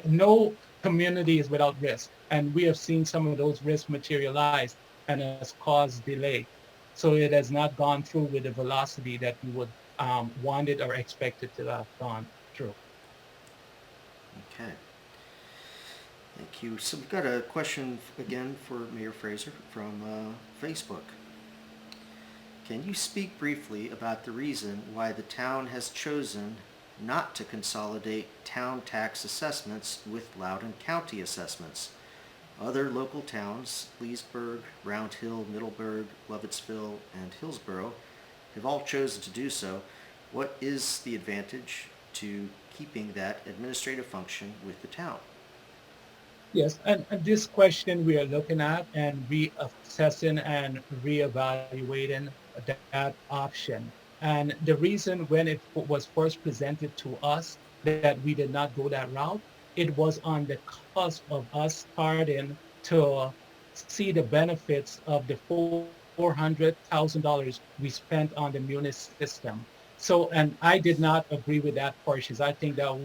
no community is without risk. And we have seen some of those risks materialize and has caused delay. So it has not gone through with the velocity that we would want it or expect it to have gone through. Okay. Thank you. So we've got a question again for Mayor Fraser from Facebook. Can you speak briefly about the reason why the town has chosen not to consolidate town tax assessments with Loudoun County assessments? Other local towns, Leesburg, Round Hill, Middleburg, Lovettsville, and Hillsborough, have all chosen to do so. What is the advantage to keeping that administrative function with the town? Yes, and this question we are looking at and reassessing and reevaluating that option. And the reason when it was first presented to us that we did not go that route, it was on the cusp of us starting to see the benefits of the $400,000 we spent on the Munis system. So, and I did not agree with that purchase. I think that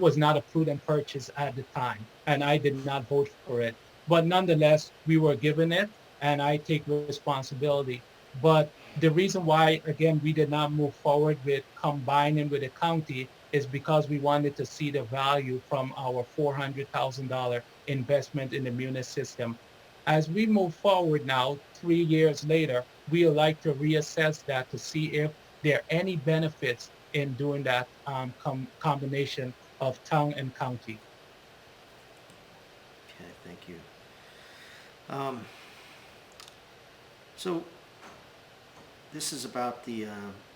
was not a prudent purchase at the time, and I did not vote for it. But nonetheless, we were given it, and I take responsibility. But the reason why, again, we did not move forward with combining with the county is because we wanted to see the value from our $400,000 investment in the Munis system. As we move forward now, 3 years later, we would like to reassess that to see if there are any benefits in doing that combination of town and county. Okay, thank you. Um, so this is about the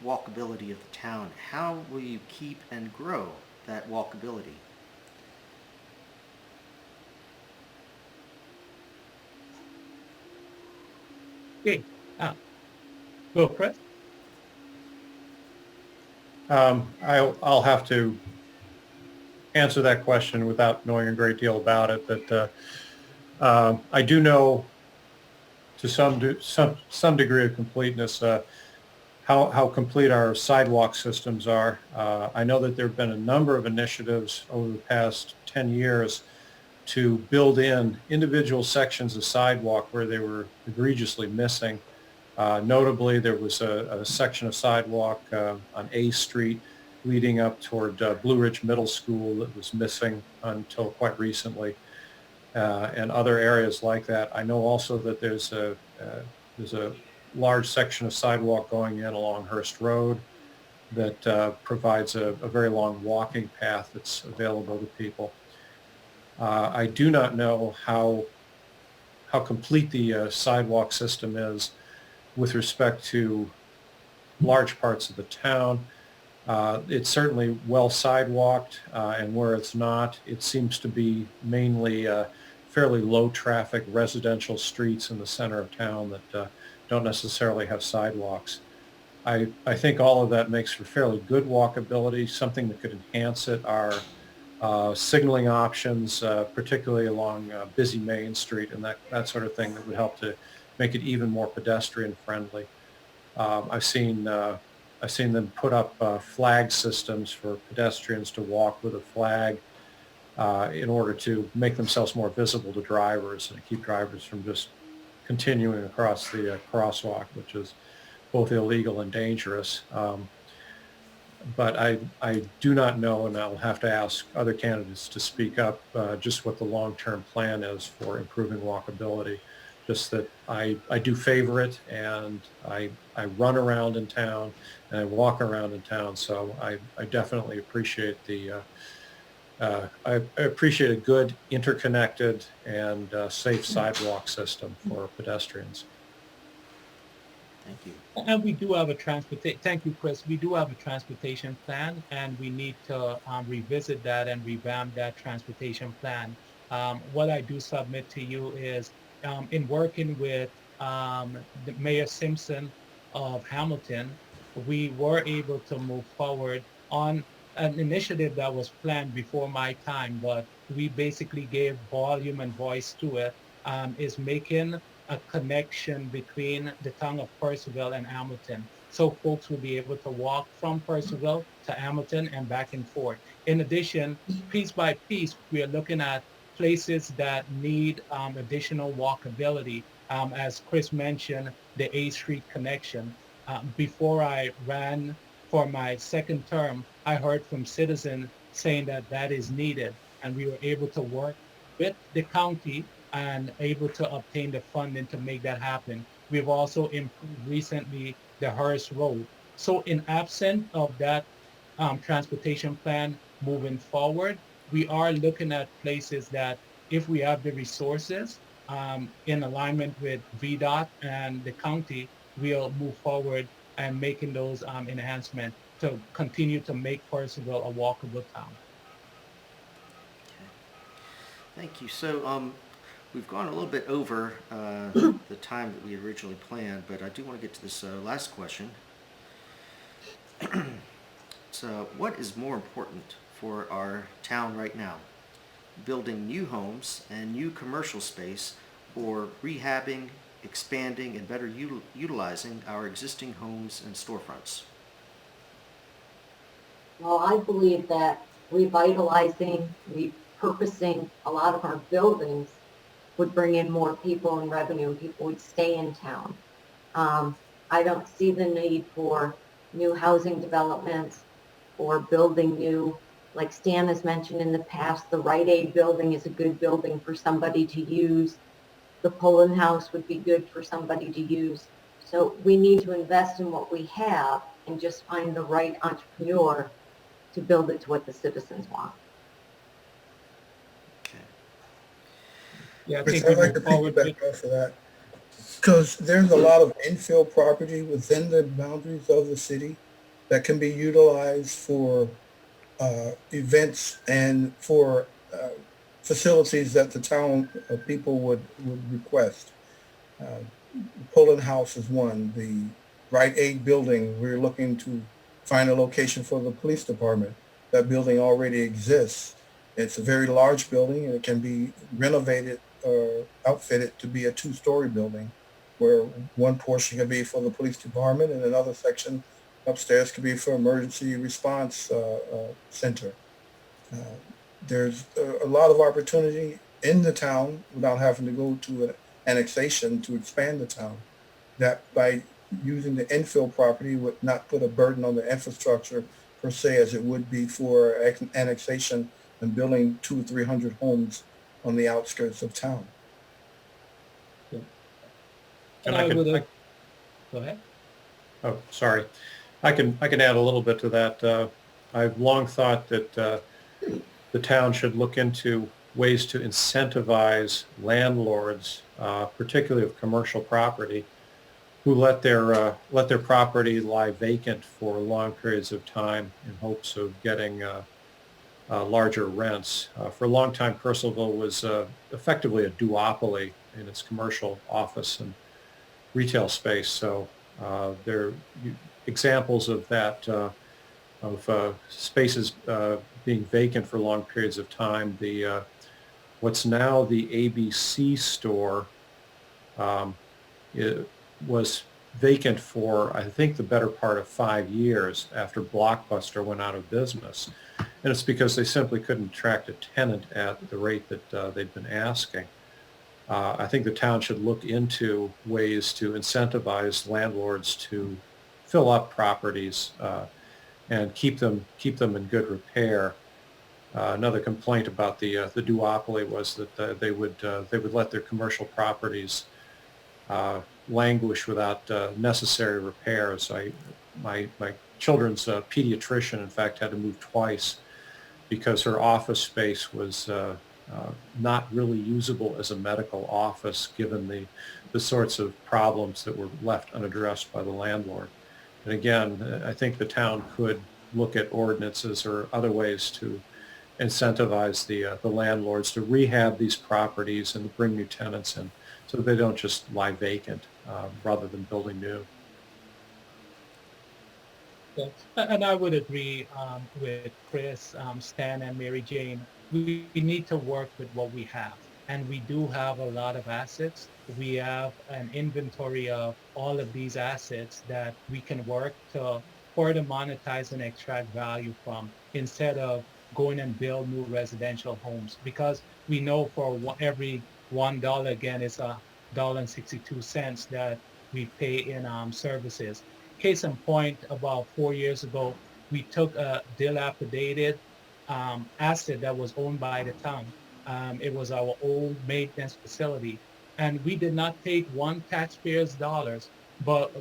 walkability of the town. How will you keep and grow that walkability? Okay, go Chris. I'll have to answer that question without knowing a great deal about it, but I do know to some degree of completeness how complete our sidewalk systems are. I know that there have been a number of initiatives over the past 10 years to build in individual sections of sidewalk where they were egregiously missing. Notably, there was a section of sidewalk on A Street leading up toward Blue Ridge Middle School that was missing until quite recently, and other areas like that. I know also that there's a large section of sidewalk going in along Hurst Road that provides a very long walking path that's available to people. I do not know how complete the sidewalk system is with respect to large parts of the town. It's certainly well sidewalked, and where it's not, it seems to be mainly fairly low traffic residential streets in the center of town that don't necessarily have sidewalks. I think all of that makes for fairly good walkability. Something that could enhance it are signaling options, particularly along busy Main Street and that sort of thing that would help to make it even more pedestrian friendly. I've seen them put up flag systems for pedestrians to walk with a flag in order to make themselves more visible to drivers and keep drivers from just continuing across the crosswalk, which is both illegal and dangerous. But I do not know, and I'll have to ask other candidates to speak up, just what the long-term plan is for improving walkability. Just that I do favor it, and I run around in town and I walk around in town, so I definitely appreciate I appreciate a good, interconnected, and safe sidewalk system for pedestrians. Thank you. And we do have a thank you, Chris. We do have a transportation plan, and we need to revisit that and revamp that transportation plan. What I do submit to you is in working with the Mayor Simpson of Hamilton, we were able to move forward on an initiative that was planned before my time, but we basically gave volume and voice to it, is making a connection between the town of Purcellville and Hamilton. So folks will be able to walk from Purcellville to Hamilton and back and forth. In addition, piece by piece, we are looking at places that need additional walkability. As Chris mentioned, the A Street connection. Before I ran for my second term, I heard from citizens saying that that is needed, and we were able to work with the county and able to obtain the funding to make that happen. We've also improved recently the Hearst Road. So in absence of that transportation plan moving forward, we are looking at places that if we have the resources in alignment with VDOT and the county, we'll move forward and making those enhancements to continue to make Purcellville a walkable town. Okay. Thank you. So, we've gone a little bit over the time that we had originally planned, but I do want to get to this last question. So, what is more important for our town right now? Building new homes and new commercial space, or rehabbing, expanding, and better utilizing our existing homes and storefronts? Well, I believe that revitalizing, repurposing a lot of our buildings would bring in more people and revenue, and people would stay in town. I don't see the need for new housing developments or building new, like Stan has mentioned in the past, the Rite Aid building is a good building for somebody to use. The Poland House would be good for somebody to use. So we need to invest in what we have and just find the right entrepreneur to build it to what the citizens want. Okay. Yeah, I Chris, think we I'd like to move forward with, piggyback off of that, because there's a lot of infill property within the boundaries of the city that can be utilized for events and for facilities that the town people would request. Uh, Poland House is one. The Rite Aid building, we're looking to find a location for the police department. That building already exists. It's a very large building, and it can be renovated or outfitted to be a two-story building, where one portion can be for the police department and another section upstairs could be for emergency response center. Uh, there's a lot of opportunity in the town without having to go to an annexation to expand the town. That by using the infill property would not put a burden on the infrastructure per se as it would be for annexation and building 200 or 300 homes on the outskirts of town. yeah. And And I would, I go ahead. oh, sorry. I can add a little bit to that. I've long thought that the town should look into ways to incentivize landlords, particularly of commercial property, who let their property lie vacant for long periods of time in hopes of getting larger rents. For a long time, Purcellville was effectively a duopoly in its commercial office and retail space. So there are examples of that, of spaces being vacant for long periods of time. The what's now the ABC store it was vacant for, I think, the better part of 5 years after Blockbuster went out of business. And it's because they simply couldn't attract a tenant at the rate that they'd been asking. I think the town should look into ways to incentivize landlords to fill up properties and keep them in good repair. Another complaint about the duopoly was that they would let their commercial properties languish without necessary repairs. My children's pediatrician, in fact, had to move twice because her office space was not really usable as a medical office, given the sorts of problems that were left unaddressed by the landlord. And again, I think the town could look at ordinances or other ways to incentivize the landlords to rehab these properties and bring new tenants in, so that they don't just lie vacant rather than building new. Yeah. And I would agree with Chris, Stan, and Mary Jane. We need to work with what we have. And we do have a lot of assets. We have an inventory of all of these assets that we can work to further monetize and extract value from, instead of going and build new residential homes, because we know for every $1, again, it's $1.62 that we pay in services. Case in point, about 4 years ago, we took a dilapidated asset that was owned by the town. It was our old maintenance facility, and we did not take one taxpayer's dollar, but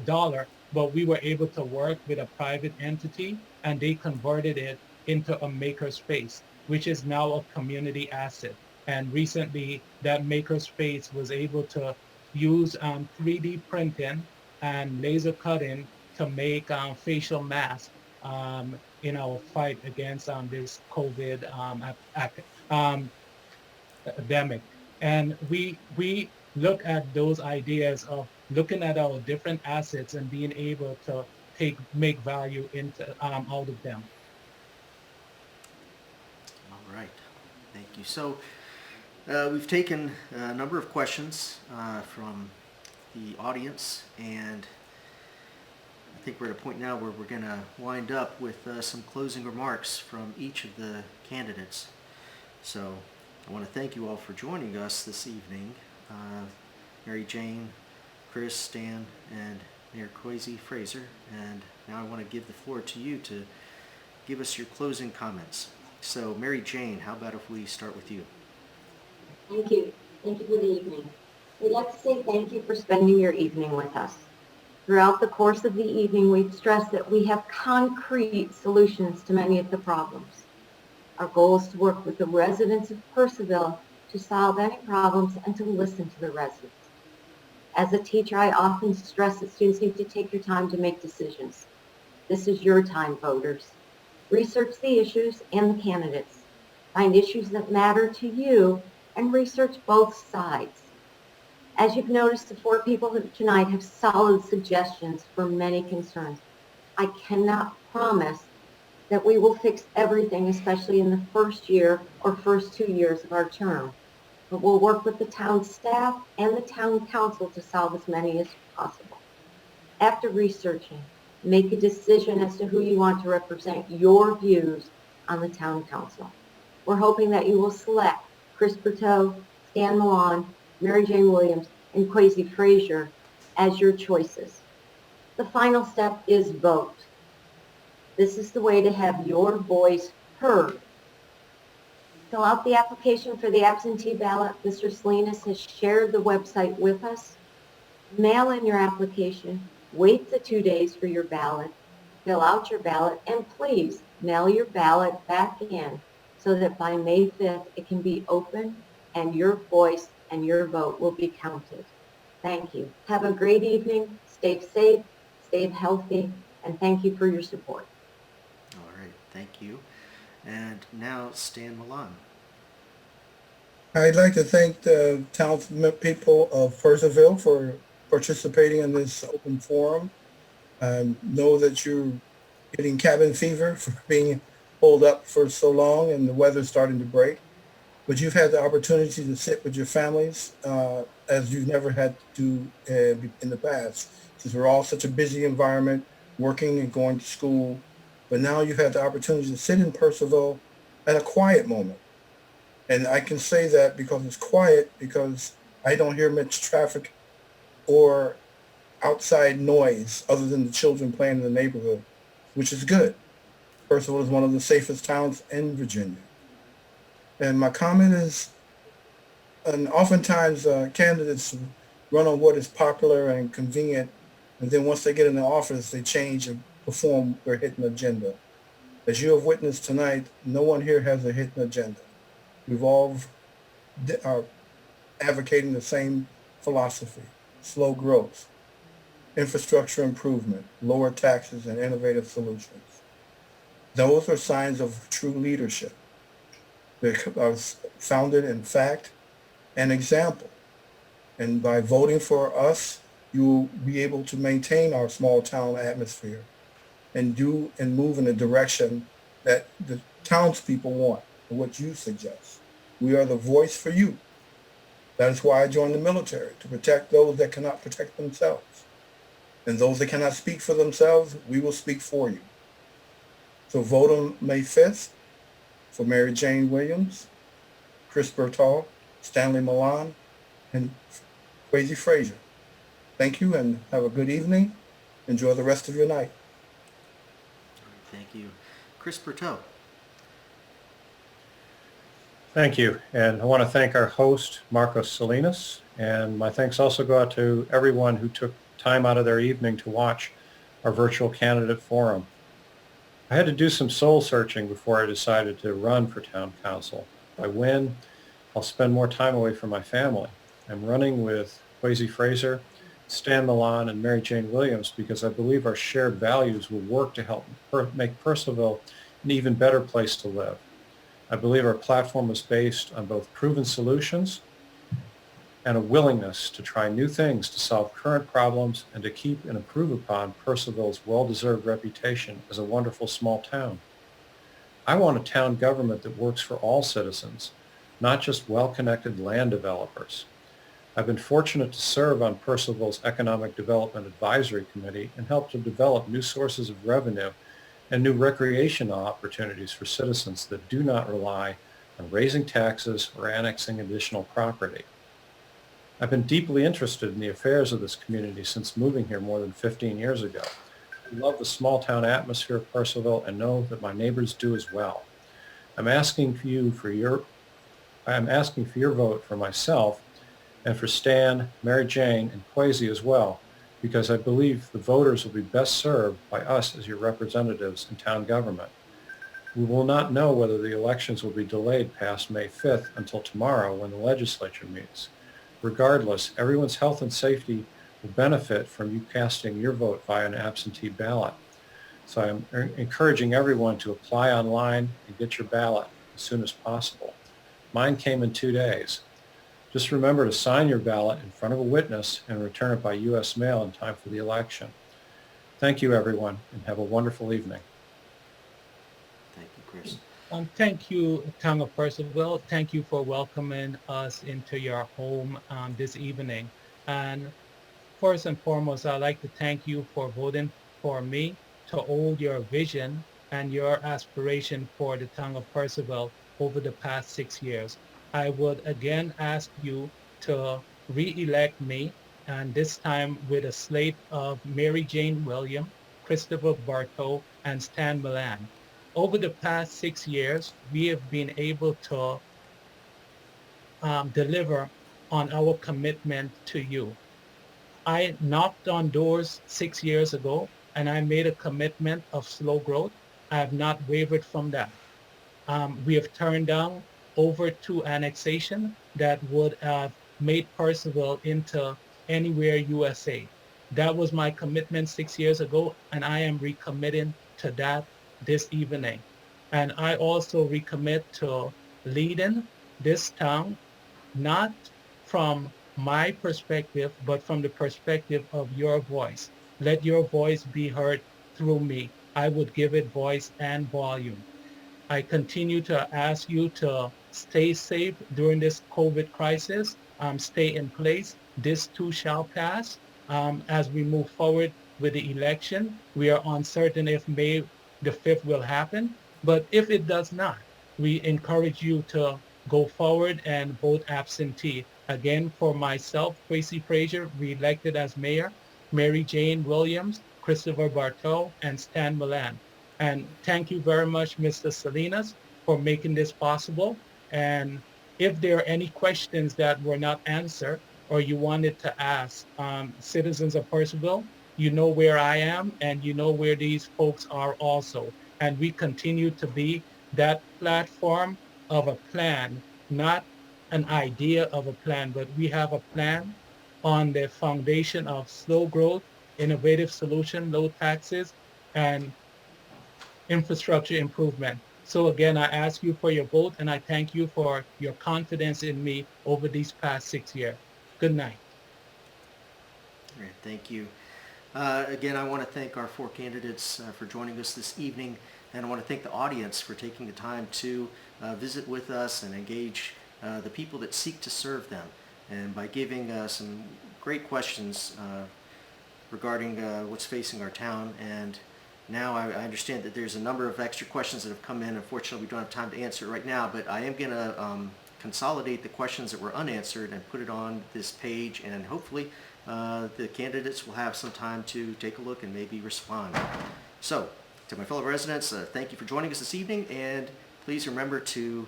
we were able to work with a private entity, and they converted it into a maker space, which is now a community asset. And recently, that maker space was able to use 3D printing and laser cutting to make facial masks in our fight against this COVID um, epidemic. And we look at those ideas of looking at our different assets and being able to make value into out of them. All right. Thank you. So we've taken a number of questions from the audience, and I think we're at a point now where we're going to wind up with some closing remarks from each of the candidates. So I want to thank you all for joining us this evening. Mary Jane, Chris, Stan, and Mayor Kwesi Fraser. And now I want to give the floor to you to give us your closing comments. So Mary Jane, how about if we start with you? Thank you. Thank you for the evening. We'd like to say thank you for spending your evening with us. Throughout the course of the evening, we've stressed that we have concrete solutions to many of the problems. Our goal is to work with the residents of Purcellville to solve any problems and to listen to the residents. As a teacher, I often stress that students need to take your time to make decisions. This is your time, voters. Research the issues and the candidates. Find issues that matter to you and research both sides. As you've noticed, the 4 people tonight have solid suggestions for many concerns. I cannot promise that we will fix everything, especially in the first year or first 2 years of our term. But we'll work with the town staff and the town council to solve as many as possible. After researching, make a decision as to who you want to represent your views on the town council. We're hoping that you will select Chris Berteau, Stan Milan, Mary Jane Williams, and Kwesi Fraser as your choices. The final step is vote. This is the way to have your voice heard. Fill out the application for the absentee ballot. Mr. Salinas has shared the website with us. Mail in your application. Wait the 2 days for your ballot. Fill out your ballot, and please mail your ballot back in so that by May 5th it can be open and your voice and your vote will be counted. Thank you. Have a great evening. Stay safe, stay healthy, and thank you for your support. All right, thank you. And now Stan Milan. I'd like to thank the townspeople of Purcellville for participating in this open forum. I know that you're getting cabin fever for being holed up for so long and the weather's starting to break, but you've had the opportunity to sit with your families as you've never had to do in the past, since we're all such a busy environment, working and going to school. But now you've had the opportunity to sit in Purcellville at a quiet moment. And I can say that because it's quiet, because I don't hear much traffic or outside noise other than the children playing in the neighborhood, which is good. Purcellville is one of the safest towns in Virginia. And my comment is, and oftentimes candidates run on what is popular and convenient, and then once they get in the office, they change and perform their hidden agenda. As you have witnessed tonight, no one here has a hidden agenda. We've all are advocating the same philosophy: slow growth, infrastructure improvement, lower taxes, and innovative solutions. Those are signs of true leadership. They are founded in fact and example. And by voting for us, you will be able to maintain our small town atmosphere and move in a direction that the townspeople want and what you suggest. We are the voice for you. That is why I joined the military, to protect those that cannot protect themselves. And those that cannot speak for themselves, we will speak for you. So vote on May 5th for Mary Jane Williams, Chris Bertall, Stanley Milan, and Kwesi Frazier. Thank you and have a good evening. Enjoy the rest of your night. Thank you. Chris Berteau. Thank you. And I want to thank our host, Marcos Salinas. And my thanks also go out to everyone who took time out of their evening to watch our virtual candidate forum. I had to do some soul searching before I decided to run for town council. If I win, I'll spend more time away from my family. I'm running with Kwesi Fraser, Stan Milan, and Mary Jane Williams because I believe our shared values will work to help make Purcellville an even better place to live. I believe our platform is based on both proven solutions and a willingness to try new things to solve current problems and to keep and improve upon Purcellville's well-deserved reputation as a wonderful small town. I want a town government that works for all citizens, not just well-connected land developers. I've been fortunate to serve on Purcellville's Economic Development Advisory Committee and help to develop new sources of revenue and new recreational opportunities for citizens that do not rely on raising taxes or annexing additional property. I've been deeply interested in the affairs of this community since moving here more than 15 years ago. I love the small town atmosphere of Purcellville and know that my neighbors do as well. I'm asking for your vote for myself and for Stan, Mary Jane, and Kwesi as well, because I believe the voters will be best served by us as your representatives in town government. We will not know whether the elections will be delayed past May 5th until tomorrow when the legislature meets. Regardless, everyone's health and safety will benefit from you casting your vote via an absentee ballot. So I'm encouraging everyone to apply online and get your ballot as soon as possible. Mine came in 2 days. Just remember to sign your ballot in front of a witness and return it by U.S. mail in time for the election. Thank you, everyone, and have a wonderful evening. Thank you, Chris. Thank you, Town of Purcellville. Thank you for welcoming us into your home this evening. And first and foremost, I'd like to thank you for voting for me to hold your vision and your aspiration for the Town of Purcellville over the past 6 years. I would again ask you to re-elect me, and this time with a slate of Mary Jane Williams, Christopher Bartow, and Stan Milan. Over the past 6 years, we have been able to deliver on our commitment to you. I knocked on doors 6 years ago, and I made a commitment of slow growth. I have not wavered from that. We have turned down over 2 annexation that would have made Purcellville into anywhere USA. That was my commitment 6 years ago, and I am recommitting to that this evening. And I also recommit to leading this town, not from my perspective, but from the perspective of your voice. Let your voice be heard through me. I would give it voice and volume. I continue to ask you to stay safe during this COVID crisis, stay in place. This too shall pass. As we move forward with the election, we are uncertain if May the 5th will happen, but if it does not, we encourage you to go forward and vote absentee. Again, for myself, Kwesi Frazier, re-elected as mayor, Mary Jane Williams, Christopher Bartow, and Stan Milan. And thank you very much, Mr. Salinas, for making this possible. And if there are any questions that were not answered or you wanted to ask citizens of Purcellville, you know where I am and you know where these folks are also. And we continue to be that platform of a plan, not an idea of a plan, but we have a plan on the foundation of slow growth, innovative solution, low taxes, and infrastructure improvement. So again, I ask you for your vote and I thank you for your confidence in me over these past 6 years. Good night. All right, thank you. Again, I want to thank our 4 candidates for joining us this evening, and I want to thank the audience for taking the time to visit with us and engage the people that seek to serve them, and by giving some great questions regarding what's facing our town and Now, I understand that there's a number of extra questions that have come in. Unfortunately, we don't have time to answer it right now, but I am going to consolidate the questions that were unanswered and put it on this page, and hopefully the candidates will have some time to take a look and maybe respond. So, to my fellow residents, thank you for joining us this evening, and please remember to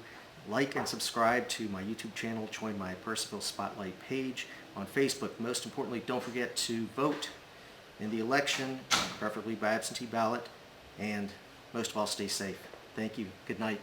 like and subscribe to my YouTube channel, join my Purcellville Spotlight page on Facebook. Most importantly, don't forget to vote in the election, preferably by absentee ballot, and most of all, stay safe. Thank you. Good night.